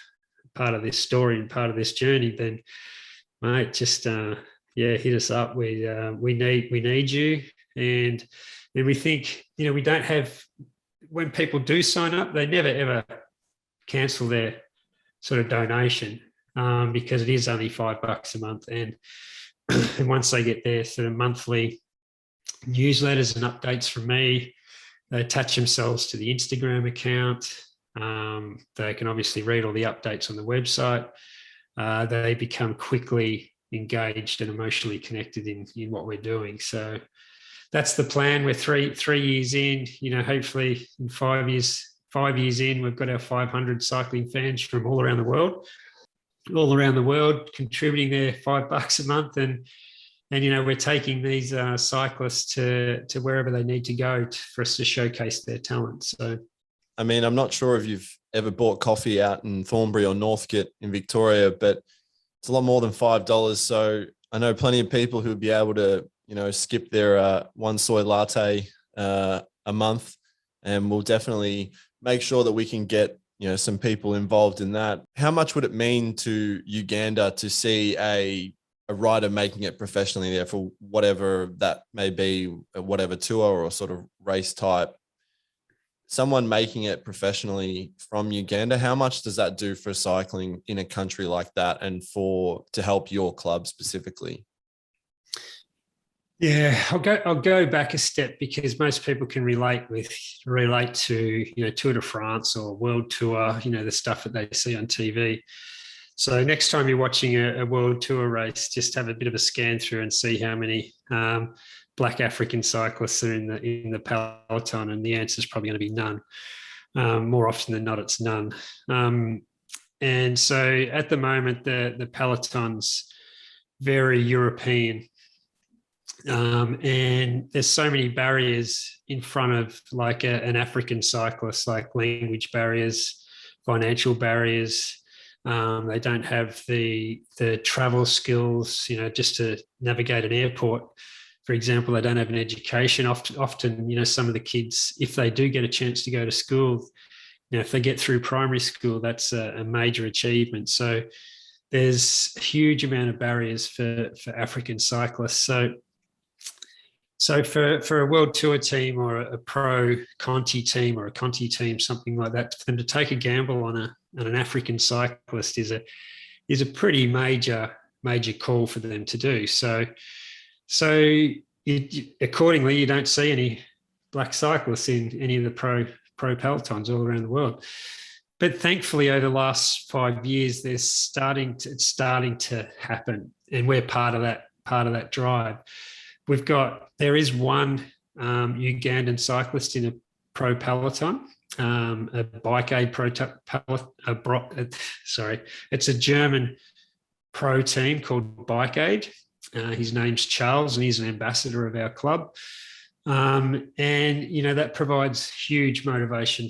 this story and part of this journey, then, mate, just hit us up. We need you, and we think, we don't have, when people do sign up, they never ever cancel their sort of donation, because it is only $5 a month, and once they get their sort of monthly newsletters and updates from me, they attach themselves to the Instagram account. They can obviously read all the updates on the website. They become quickly engaged and emotionally connected in what we're doing. So that's the plan. We're three years in. Hopefully in 5 years in, we've got our 500 cycling fans from all around the world contributing their $5 a month, and we're taking these cyclists to wherever they need to go for us to showcase their talent. So, I mean, I'm not sure if you've ever bought coffee out in Thornbury or Northcote in Victoria, but it's a lot more than $5. So I know plenty of people who would be able to, skip their one soy latte a month, and we'll definitely make sure that we can get, some people involved in that. How much would it mean to Uganda to see a rider making it professionally there for whatever that may be, whatever tour or sort of race type? Someone making it professionally from Uganda, how much does that do for cycling in a country like that and to help your club specifically? Yeah, I'll go back a step, because most people can relate to Tour de France or World Tour, the stuff that they see on TV. So next time you're watching a World Tour race, just have a bit of a scan through and see how many Black African cyclists are in the peloton, and the answer is probably going to be none. More often than not, it's none. And so at the moment, the peloton's very European. And there's so many barriers in front of like an African cyclist, like language barriers, financial barriers. They don't have the travel skills, just to navigate an airport. For example, they don't have an education. Often, some of the kids, if they do get a chance to go to school, if they get through primary school, that's a major achievement. So there's a huge amount of barriers for African cyclists. So for a World Tour team or a pro Conti team or a Conti team, something like that, for them to take a gamble on an African cyclist is a pretty major call for them to do. So accordingly, you don't see any black cyclists in any of the pro pelotons all around the world. But thankfully, over the last 5 years, it's starting to happen, and we're part of that drive. There is one Ugandan cyclist in a pro peloton, a bike aid it's a German pro team called Bike Aid. His name's Charles, and he's an ambassador of our club. And that provides huge motivation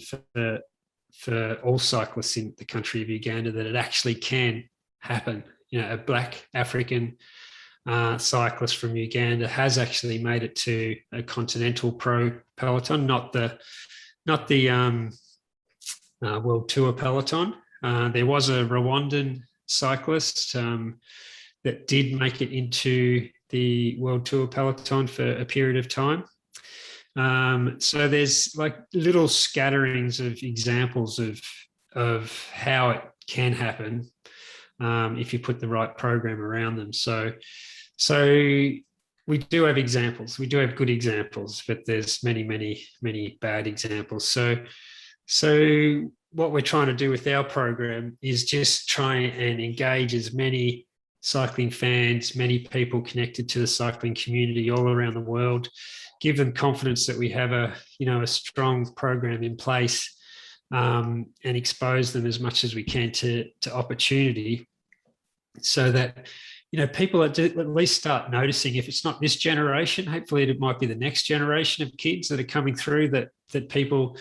for all cyclists in the country of Uganda, that it actually can happen. A Black African cyclist from Uganda has actually made it to a continental pro peloton, not the World Tour peloton. There was a Rwandan cyclist that did make it into the World Tour peloton for a period of time. So there's like little scatterings of examples of how it can happen if you put the right program around them. So we do have examples. We do have good examples, but there's many, many, many bad examples. So what we're trying to do with our program is just try and engage as many cycling fans, many people connected to the cycling community all around the world, give them confidence that we have a strong program in place, and expose them as much as we can to opportunity, so that people at least start noticing. If it's not this generation, hopefully it might be the next generation of kids that are coming through, that people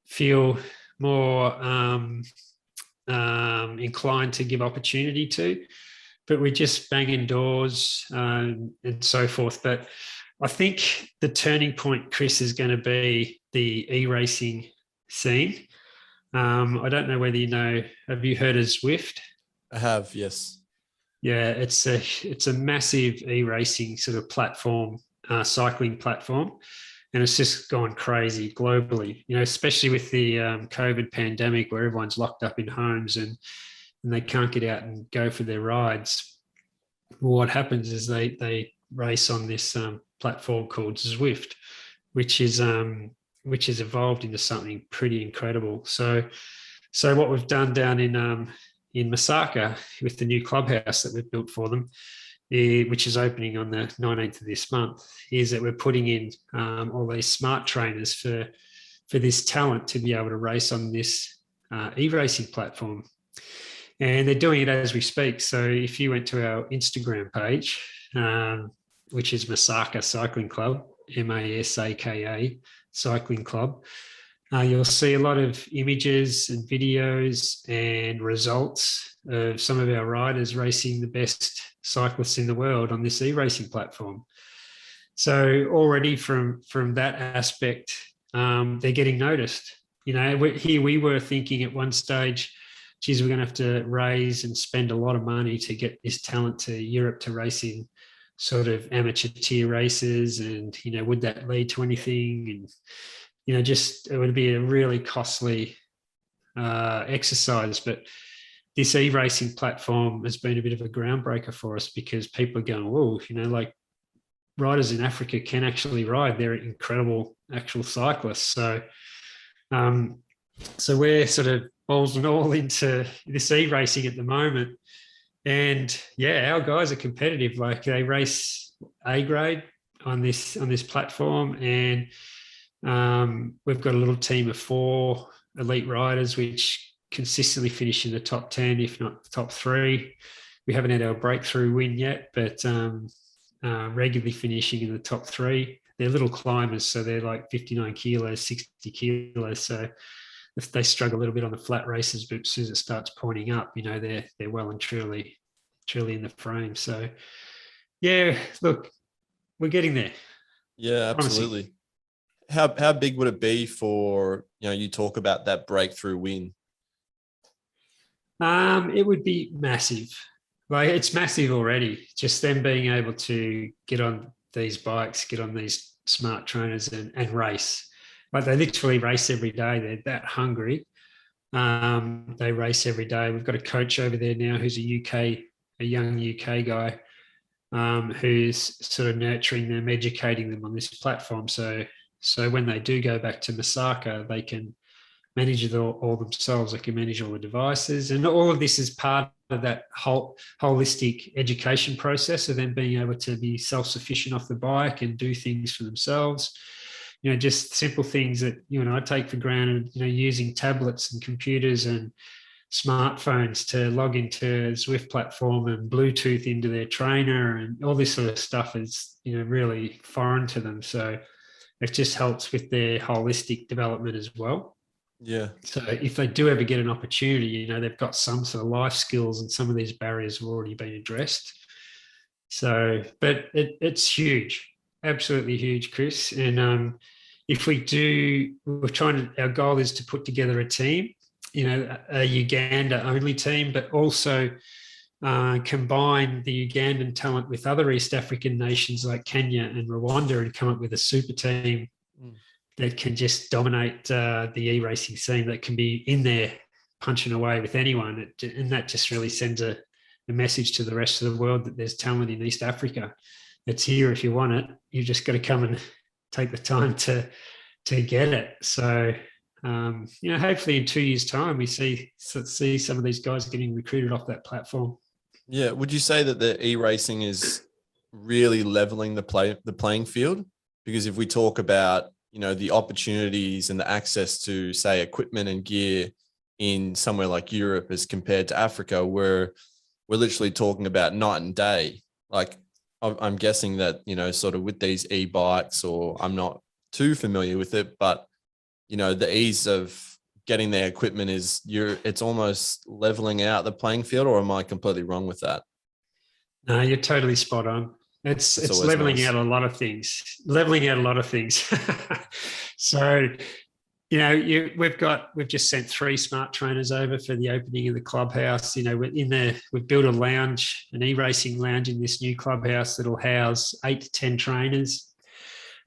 feel more inclined to give opportunity to. But we're just banging doors and so forth. But I think the turning point, Chris, is going to be the e-racing scene. I don't know whether have you heard of Zwift? I have, yes. Yeah, it's a massive e-racing sort of platform, cycling platform, and it's just gone crazy globally. Especially with the COVID pandemic, where everyone's locked up in homes and they can't get out and go for their rides. Well, what happens is they race on this platform called Zwift, which is evolved into something pretty incredible. So what we've done down in Masaka with the new clubhouse that we've built for them, which is opening on the 19th of this month, is that we're putting in all these smart trainers for this talent to be able to race on this e-racing platform. And they're doing it as we speak. So if you went to our Instagram page, which is Masaka Cycling Club, Masaka Cycling Club. You'll see a lot of images and videos and results of some of our riders racing the best cyclists in the world on this e-racing platform. So already from that aspect, they're getting noticed. Here we were thinking at one stage, geez, we're going to have to raise and spend a lot of money to get this talent to Europe to race in sort of amateur tier races, and would that lead to anything? And just it would be a really costly exercise. But this e-racing platform has been a bit of a groundbreaker for us, because people are going, whoa, like riders in Africa can actually ride. They're incredible actual cyclists. So we're sort of balls and all into this e-racing at the moment. And yeah, our guys are competitive. Like they race A grade on this platform, and we've got a little team of 4 elite riders which consistently finish in the top 10, if not the top 3. We haven't had our breakthrough win yet, but regularly finishing in the top 3. They're little climbers, so they're like 59 kilos, 60 kilos. So if they struggle a little bit on the flat races, but as soon as it starts pointing up, they're well and truly in the frame. So yeah, look, we're getting there. Yeah, absolutely. How big would it be for, you talk about that breakthrough win? It would be massive. Like it's massive already. Just them being able to get on these bikes, get on these smart trainers and race. Like they literally race every day. They're that hungry. They race every day. We've got a coach over there now who's a young UK guy, who's sort of nurturing them, educating them on this platform. So when they do go back to Masaka, they can manage it all themselves. They can manage all the devices, and all of this is part of that whole holistic education process of them being able to be self-sufficient off the bike and do things for themselves. Just simple things that you and I take for granted, using tablets and computers and smartphones to log into Zwift platform and Bluetooth into their trainer, and all this sort of stuff is, really foreign to them. So it just helps with their holistic development as well. Yeah. So if they do ever get an opportunity, they've got some sort of life skills, and some of these barriers have already been addressed. So, but it's huge, absolutely huge, Chris. And if we do, our goal is to put together a team, a Uganda only team, but also combine the Ugandan talent with other East African nations like Kenya and Rwanda, and come up with a super team that can just dominate the e-racing scene, that can be in there punching away with anyone. And that just really sends a message to the rest of the world that there's talent in East Africa. It's here if you want it. You've just got to come and take the time to get it. So, hopefully in 2 years' time, we see some of these guys getting recruited off that platform. Yeah. Would you say that the e-racing is really leveling the playing field? Because if we talk about, the opportunities and the access to, say, equipment and gear in somewhere like Europe as compared to Africa, we're literally talking about night and day. Like I'm guessing that, sort of with these e-bikes, or I'm not too familiar with it, but, the ease of getting their equipment it's almost leveling out the playing field, or am I completely wrong with that? No, you're totally spot on. It's leveling out a lot of things. So, we've just sent 3 smart trainers over for the opening of the clubhouse. We've built a lounge, an e-racing lounge in this new clubhouse that'll house 8 to 10 trainers.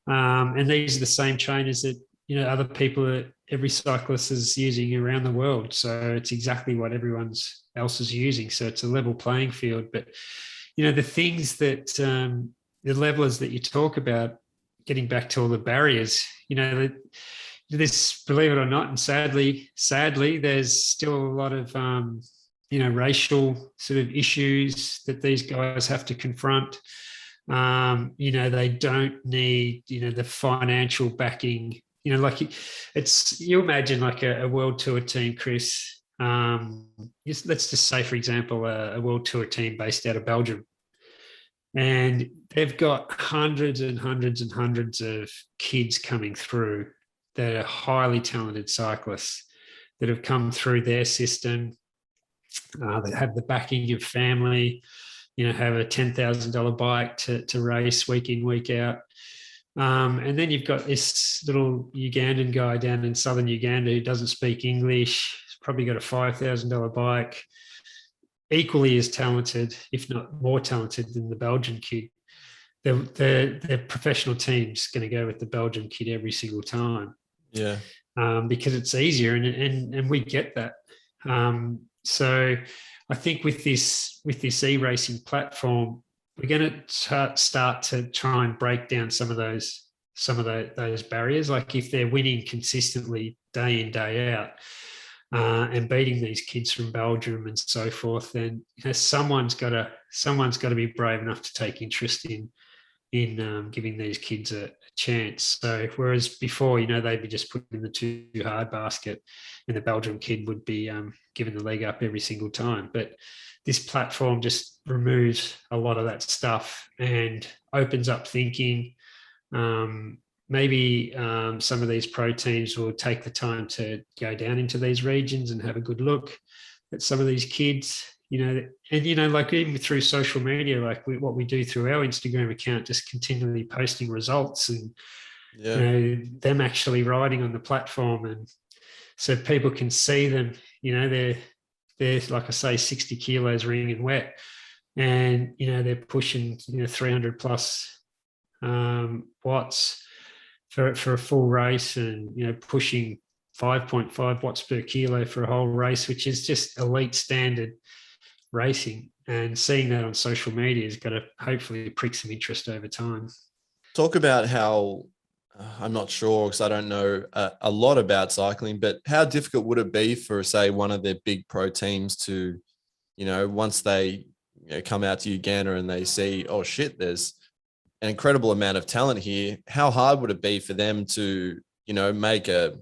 And these are the same trainers that, other people, every cyclist is using around the world. So it's exactly what everyone else is using. So it's a level playing field. But the things that the levelers that you talk about, getting back to all the barriers, this, believe it or not, and sadly, there's still a lot of racial sort of issues that these guys have to confront. They don't need the financial backing. You imagine like a world tour team, Chris. Let's just say, for example, a world tour team based out of Belgium. And they've got hundreds and hundreds and hundreds of kids coming through that are highly talented cyclists that have come through their system, that have the backing of family, have a $10,000 bike to race week in, week out. And then you've got this little Ugandan guy down in Southern Uganda who doesn't speak English. He's probably got a $5,000 bike, equally as talented, if not more talented than the Belgian kid. The professional team's going to go with the Belgian kid every single time. Yeah. Because it's easier, and we get that. So I think with this e-racing platform, we're going to start to try and break down some of those barriers. Like if they're winning consistently day in, day out, and beating these kids from Belgium and so forth, then someone's got to be brave enough to take interest in giving these kids a chance. So whereas before, they'd be just put in the too hard basket, and the Belgian kid would be given the leg up every single time. But this platform just removes a lot of that stuff and opens up thinking. Maybe some of these pro teams will take the time to go down into these regions and have a good look at some of these kids, and like even through social media, like what we do through our Instagram account, just continually posting results and them actually riding on the platform, and so people can see them. They're like I say, 60 kilos ringing wet, and they're pushing 300 plus watts for a full race, and pushing 5.5 watts per kilo for a whole race, which is just elite standard racing. And seeing that on social media is going to hopefully prick some interest over time. Talk about how, I'm not sure because I don't know a lot about cycling, but how difficult would it be for, say, one of their big pro teams to, once they come out to Uganda and they see, oh shit, there's an incredible amount of talent here. How hard would it be for them to, make a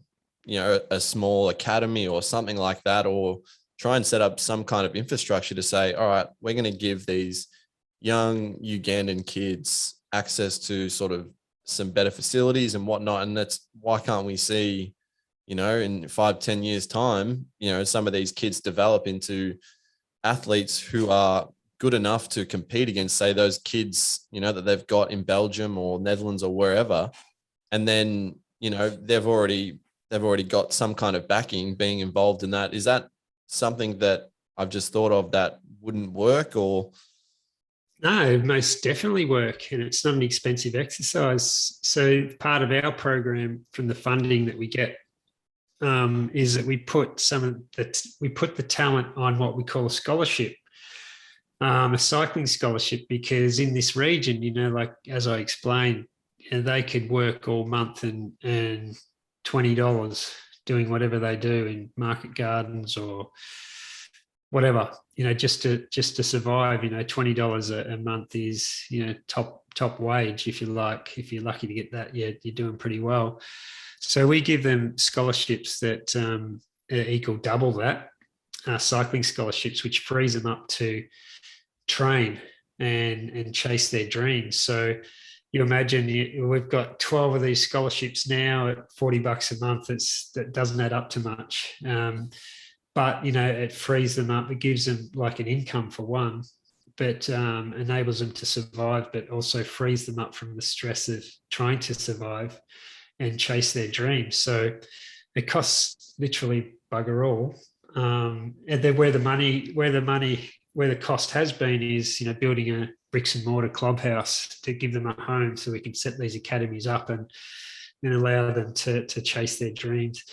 small academy or something like that, or try and set up some kind of infrastructure to say, all right, we're going to give these young Ugandan kids access to sort of some better facilities and whatnot. And that's why can't we see, in 5-10 years time, some of these kids develop into athletes who are good enough to compete against, say, those kids, that they've got in Belgium or Netherlands or wherever. And then, they've already got some kind of backing being involved in that. Is that something that I've just thought of that wouldn't work, or? No, most definitely work, and it's not an expensive exercise. So part of our program from the funding that we get is that we put the talent on what we call a scholarship, a cycling scholarship, because in this region, like as I explained, they could work all month and $20 doing whatever they do in market gardens or whatever, just to survive. $20 a month is, top wage, if you like. If you're lucky to get that, you're doing pretty well. So we give them scholarships that equal double that, cycling scholarships, which frees them up to train and chase their dreams. So you imagine we've got 12 of these scholarships now at $40 a month. That doesn't add up to much. But, it frees them up. It gives them like an income for one, but enables them to survive, but also frees them up from the stress of trying to survive and chase their dreams. So it costs literally bugger all. And then where the cost has been is, building a bricks and mortar clubhouse to give them a home so we can set these academies up and allow them to chase their dreams.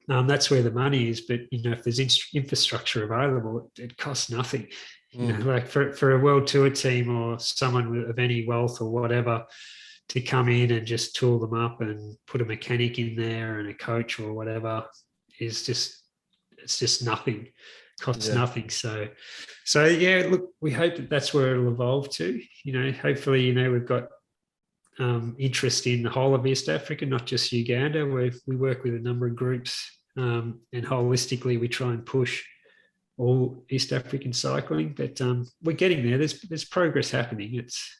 That's where the money is. But, if there's infrastructure available, it costs nothing. Like for a world tour team or someone of any wealth or whatever to come in and just tool them up and put a mechanic in there and a coach or whatever it's just nothing. Costs nothing. So yeah, look, we hope that that's where it'll evolve to. Hopefully, we've got interest in the whole of East Africa, not just Uganda, where we work with a number of groups, and holistically we try and push all East African cycling. But we're getting there. There's progress happening. It's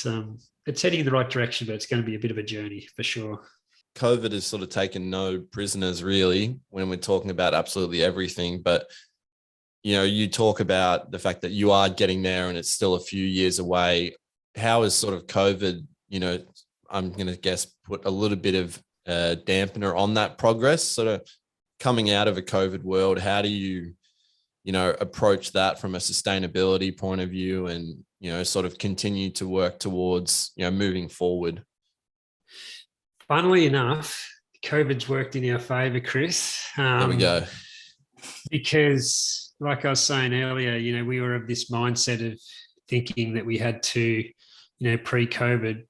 heading in the right direction, but it's going to be a bit of a journey for sure. COVID has sort of taken no prisoners really when we're talking about absolutely everything. But, you talk about the fact that you are getting there and it's still a few years away. How is sort of COVID, I'm going to guess, put a little bit of dampener on that progress, sort of coming out of a COVID world? How do you, approach that from a sustainability point of view and, sort of continue to work towards, moving forward? Funnily enough, COVID's worked in our favour, Chris. There we go. Because, like I was saying earlier, we were of this mindset of thinking that we had to, pre-COVID,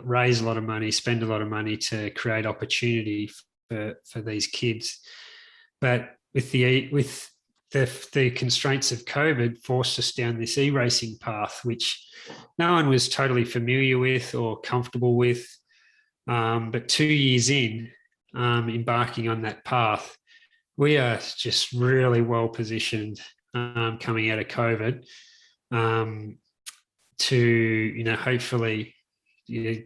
raise a lot of money, spend a lot of money to create opportunity for these kids. But with the constraints of COVID, forced us down this e-racing path, which no one was totally familiar with or comfortable with. But 2 years in, embarking on that path, we are just really well positioned coming out of COVID to, hopefully,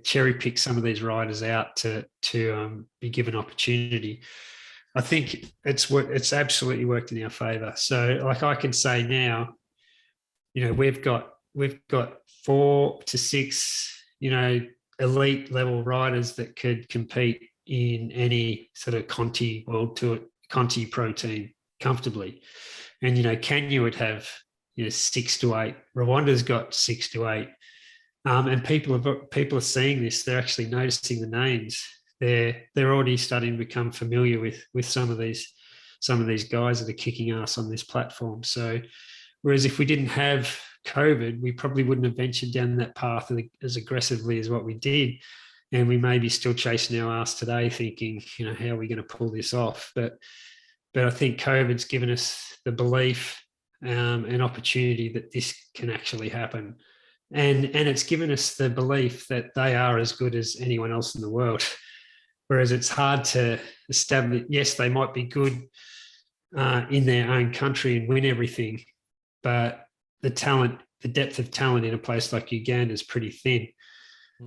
cherry pick some of these riders out to be given opportunity. I think it's absolutely worked in our favour. So, like I can say now, we've got 4 to 6, elite level riders that could compete in any sort of Conti World Tour, Conti Pro team comfortably. And, Kenya would have, 6 to 8. Rwanda's got 6 to 8. And people are seeing this. They're actually noticing the names. They're already starting to become familiar with some of these guys that are kicking ass on this platform. So, whereas if we didn't have COVID, we probably wouldn't have ventured down that path as aggressively as what we did. And we may be still chasing our ass today thinking, how are we going to pull this off? But I think COVID's given us the belief and opportunity that this can actually happen. And it's given us the belief that they are as good as anyone else in the world. Whereas it's hard to establish, yes, they might be good in their own country and win everything, but the depth of talent in a place like Uganda is pretty thin.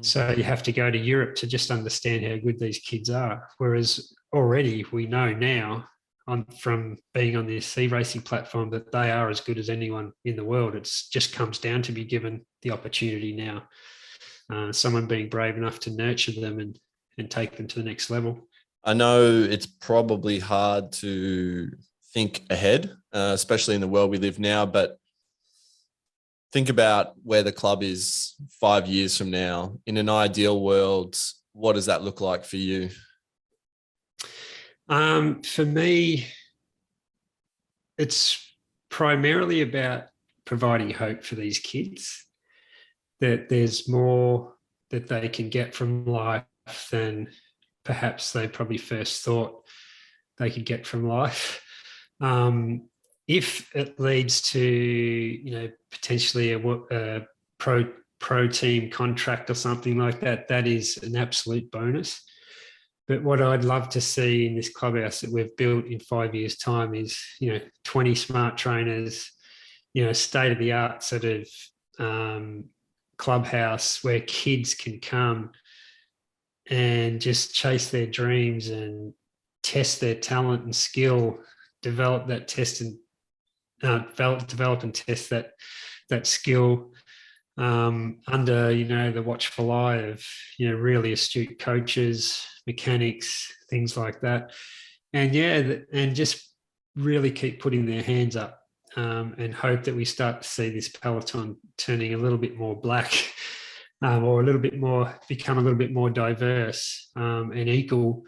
So you have to go to Europe to just understand how good these kids are. Whereas already we know now from being on this e-racing platform that they are as good as anyone in the world. It just comes down to be given the opportunity now. Someone being brave enough to nurture them and take them to the next level. I know it's probably hard to think ahead, especially in the world we live now, but think about where the club is 5 years from now. In an ideal world, what does that look like for you? For me, it's primarily about providing hope for these kids, that there's more that they can get from life than perhaps they probably first thought they could get from life. If it leads to, potentially a pro team contract or something like that, that is an absolute bonus. But what I'd love to see in this clubhouse that we've built in 5 years' time is, 20 smart trainers, state-of-the-art sort of clubhouse where kids can come and just chase their dreams and test their talent and skill, develop that test and develop and test that skill under, the watchful eye of, really astute coaches, mechanics, things like that. And just really keep putting their hands up and hope that we start to see this peloton turning a little bit more black or become a little bit more diverse and equal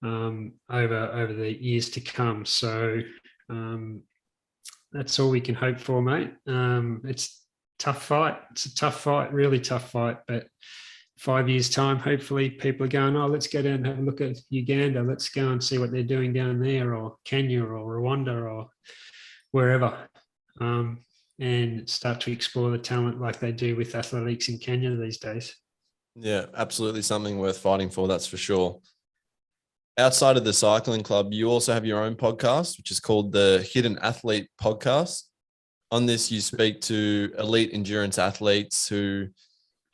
over the years to come. So that's all we can hope for, mate. It's a tough fight. It's a tough fight, really tough fight. But 5 years' time, hopefully people are going, oh, let's go down and have a look at Uganda. Let's go and see what they're doing down there, or Kenya or Rwanda or wherever, and start to explore the talent like they do with athletics in Kenya these days. Yeah, absolutely something worth fighting for, that's for sure. outside of the cycling club, you also have your own podcast, which is called the Hidden Athlete Podcast. On this, you speak to elite endurance athletes who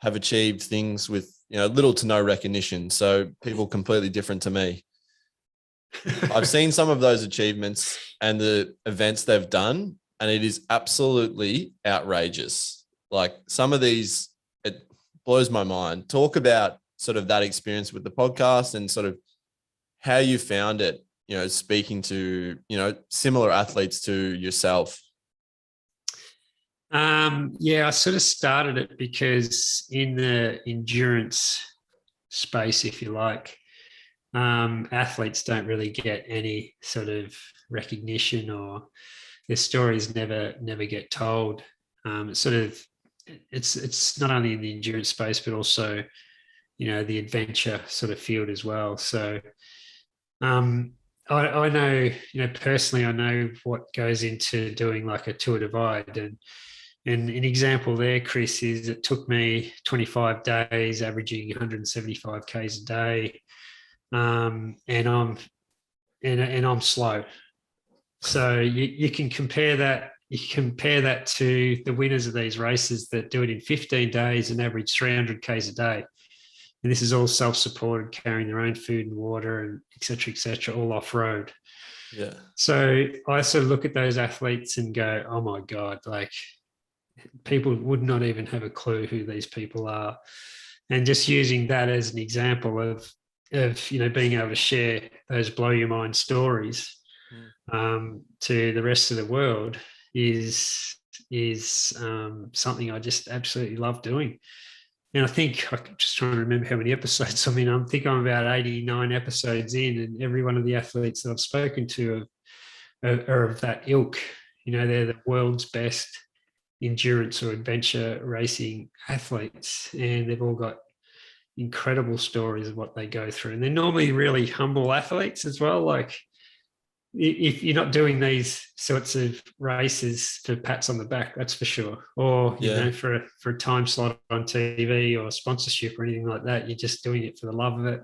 have achieved things with, little to no recognition. So people completely different to me. I've seen some of those achievements and the events they've done, and it is absolutely outrageous. Like some of these, it blows my mind. Talk about sort of that experience with the podcast and sort of how you found it, speaking to, similar athletes to yourself. Yeah, I sort of started it because in the endurance space, if you like, athletes don't really get any sort of recognition, or their stories never get told. It's not only in the endurance space, but also, the adventure sort of field as well. So I know, personally, I know what goes into doing like a Tour Divide. And an example there, Chris, is it took me 25 days, averaging 175 Ks a day. And I'm slow. So you can compare that. You compare that to the winners of these races that do it in 15 days and average 300 Ks a day. And this is all self-supported, carrying their own food and water and et cetera, all off-road. Yeah. So I sort of look at those athletes and go, oh my God, like people would not even have a clue who these people are. And just using that as an example of being able to share those blow your mind stories to the rest of the world is something I just absolutely love doing. And I think I'm just trying to remember how many episodes. I mean, I think I'm about 89 episodes in, and every one of the athletes that I've spoken to are of that ilk. They're the world's best endurance or adventure racing athletes, and they've all got incredible stories of what they go through. And they're normally really humble athletes as well. Like if you're not doing these sorts of races for pats on the back, that's for sure. Or, for a time slot on TV or sponsorship or anything like that, you're just doing it for the love of it.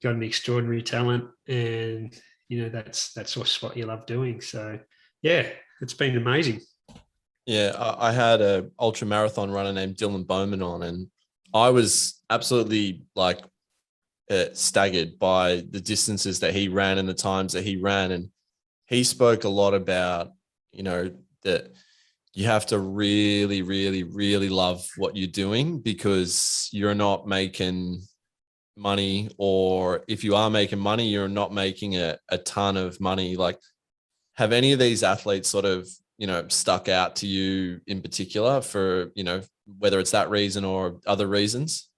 Got an extraordinary talent, and, that's just what you love doing. So, yeah, it's been amazing. Yeah, I had a ultra marathon runner named Dylan Bowman on, and I was absolutely staggered by the distances that he ran and the times that he ran. And he spoke a lot about, that you have to really, really, really love what you're doing, because you're not making money, or if you are making money, you're not making a ton of money. Like, have any of these athletes sort of, stuck out to you in particular for, whether it's that reason or other reasons?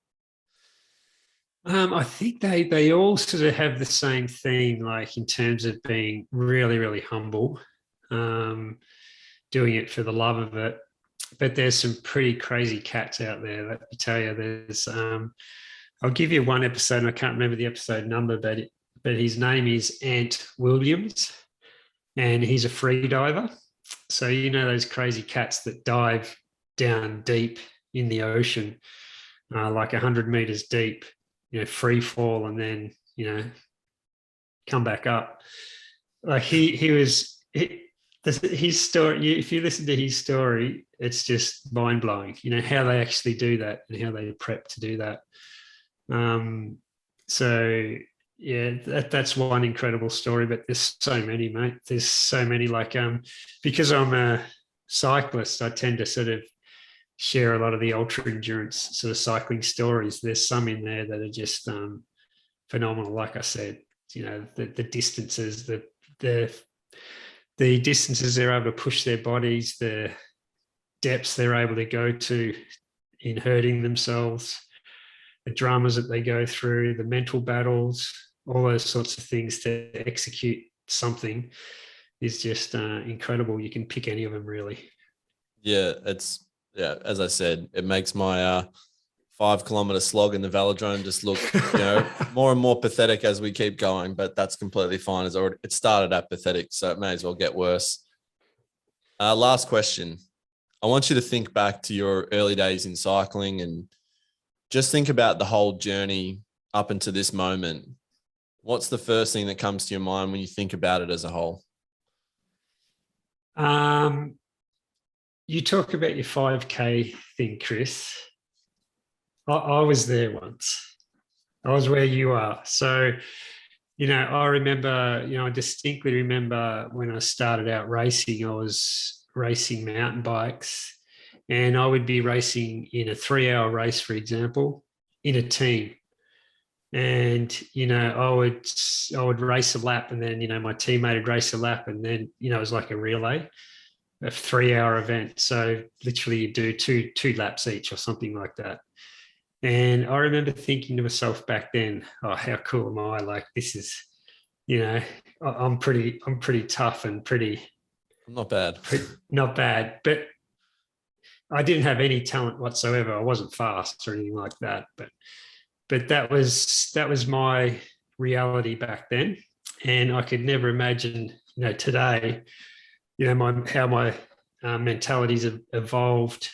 I think they all sort of have the same theme, like in terms of being really, really humble, doing it for the love of it. But there's some pretty crazy cats out there, let me tell you. There's, I'll give you one episode, and I can't remember the episode number, but his name is Ant Williams, and he's a free diver. So those crazy cats that dive down deep in the ocean, like 100 meters deep, free fall, and then come back up. Like his story. If you listen to his story, it's just mind blowing. How they actually do that and how they prep to do that. So yeah, that's one incredible story. But there's so many, mate. There's so many. Like because I'm a cyclist, I tend to sort of share a lot of the ultra endurance sort of cycling stories. There's some in there that are just phenomenal. Like I said, the distances, the distances they're able to push their bodies, the depths they're able to go to in hurting themselves, the dramas that they go through, the mental battles, all those sorts of things to execute something is just incredible. You can pick any of them, really. Yeah, as I said, it makes my 5 kilometer slog in the velodrome just look, more and more pathetic as we keep going, but that's completely fine. It started at pathetic, so it may as well get worse. Last question. I want you to think back to your early days in cycling and just think about the whole journey up until this moment. What's the first thing that comes to your mind when you think about it as a whole? You talk about your 5K thing, Chris. I was there once. I was where you are. So, I remember, I distinctly remember when I started out racing, I was racing mountain bikes, and I would be racing in a 3-hour race, for example, in a team. And, I would race a lap, and then, my teammate would race a lap, and then, it was like a relay, a 3-hour event. So literally you do two laps each or something like that. And I remember thinking to myself back then, oh, how cool am I? Like, this is, I'm pretty tough and Not bad. not bad, but I didn't have any talent whatsoever. I wasn't fast or anything like that, but that was my reality back then. And I could never imagine, today, how my mentalities have evolved,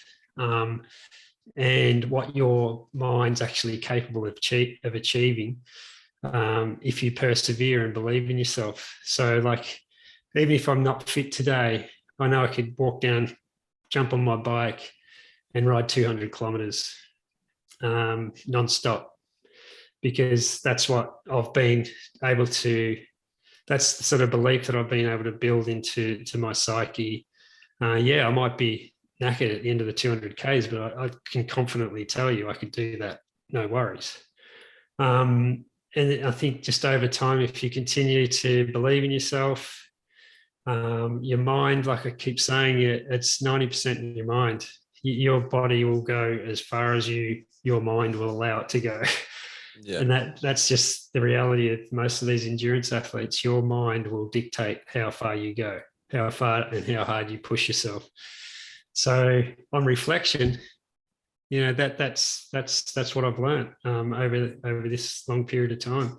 and what your mind's actually capable of achieving, if you persevere and believe in yourself. So, like, even if I'm not fit today, I know I could walk down, jump on my bike, and ride 200 kilometers non-stop, because that's what I've been able to. That's the sort of belief that I've been able to build into my psyche. I might be knackered at the end of the 200 Ks, but I can confidently tell you I could do that, no worries. And I think just over time, if you continue to believe in yourself, your mind, like I keep saying, it's 90% in your mind. Your body will go as far as your mind will allow it to go. Yeah. And that's just the reality of most of these endurance athletes. Your mind will dictate how far you go, how far and how hard you push yourself. So on reflection, that's what I've learned over this long period of time.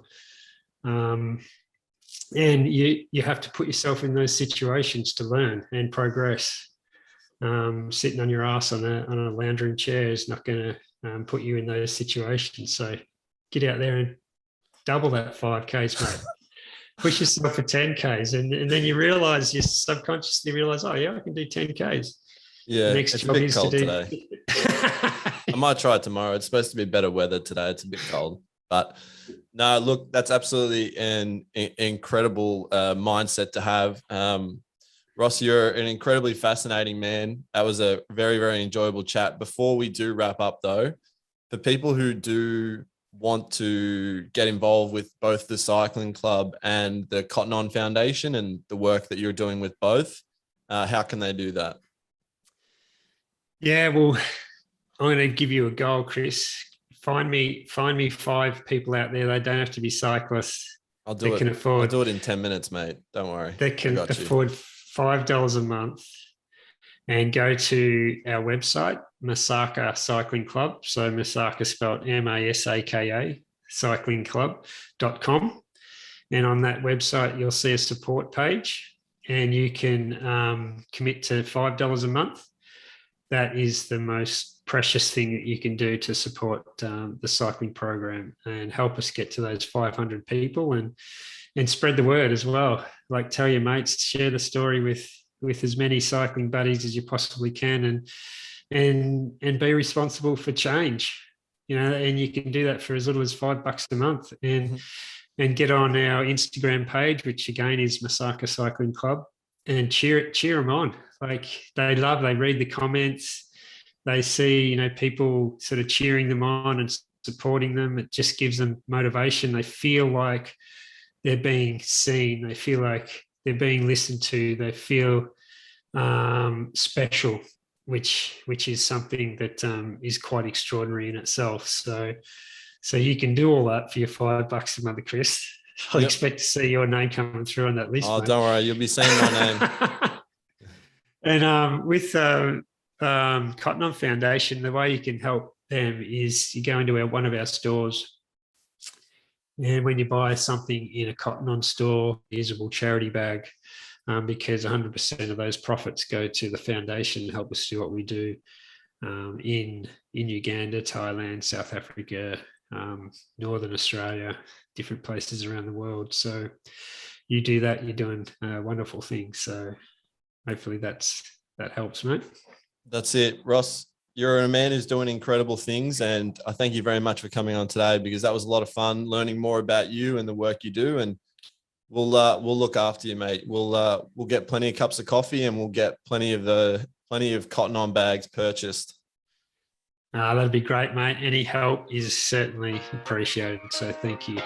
And you have to put yourself in those situations to learn and progress. Sitting on your ass on a lounging chair is not going to put you in those situations. So get out there and double that 5Ks, mate. Push yourself for 10Ks, and then you subconsciously realize, oh yeah, I can do 10Ks. Yeah, it's a bit cold today. I might try it tomorrow. It's supposed to be better weather today. It's a bit cold, but no, look, that's absolutely an incredible mindset to have. Ross, you're an incredibly fascinating man. That was a very, very enjoyable chat. Before we do wrap up though, for people who do want to get involved with both the cycling club and the Cotton On Foundation and the work that you're doing with both, how can they do that? Yeah, well, I'm going to give you a goal, Chris. Find me 5 people out there. They don't have to be cyclists. I'll do it. I'll do it in 10 minutes, mate. Don't worry. They can afford $5 a month and go to our website, Masaka Cycling Club. So Masaka spelled Masaka, cyclingclub.com. And on that website, you'll see a support page, and you can commit to $5 a month. That is the most precious thing that you can do to support the cycling program and help us get to those 500 people, and spread the word as well. Like, tell your mates, share the story with as many cycling buddies as you possibly can, and be responsible for change. And you can do that for as little as $5 a month, and get on our Instagram page, which again is Masaka Cycling Club, and cheer them on. Like, they read the comments, they see, people sort of cheering them on and supporting them. It just gives them motivation. They feel like they're being seen. They feel like they're being listened to. They feel special, which is something that is quite extraordinary in itself. So you can do all that for your $5 a month, Chris. I'll expect to see your name coming through on that list. Oh, mate. Don't worry, you'll be saying my name. And with Cotton On Foundation, the way you can help them is you go into one of our stores, and when you buy something in a Cotton On store, usable charity bag, because 100% of those profits go to the foundation and help us do what we do in Uganda, Thailand, South Africa, Northern Australia, different places around the world. So you do that, you're doing wonderful things. So hopefully that helps, mate. That's it, Ross. You're a man who's doing incredible things, and I thank you very much for coming on today, because that was a lot of fun learning more about you and the work you do. And we'll look after you, mate. We'll get plenty of cups of coffee, and we'll get plenty of cotton on bags purchased. That'd be great, mate. Any help is certainly appreciated. So thank you.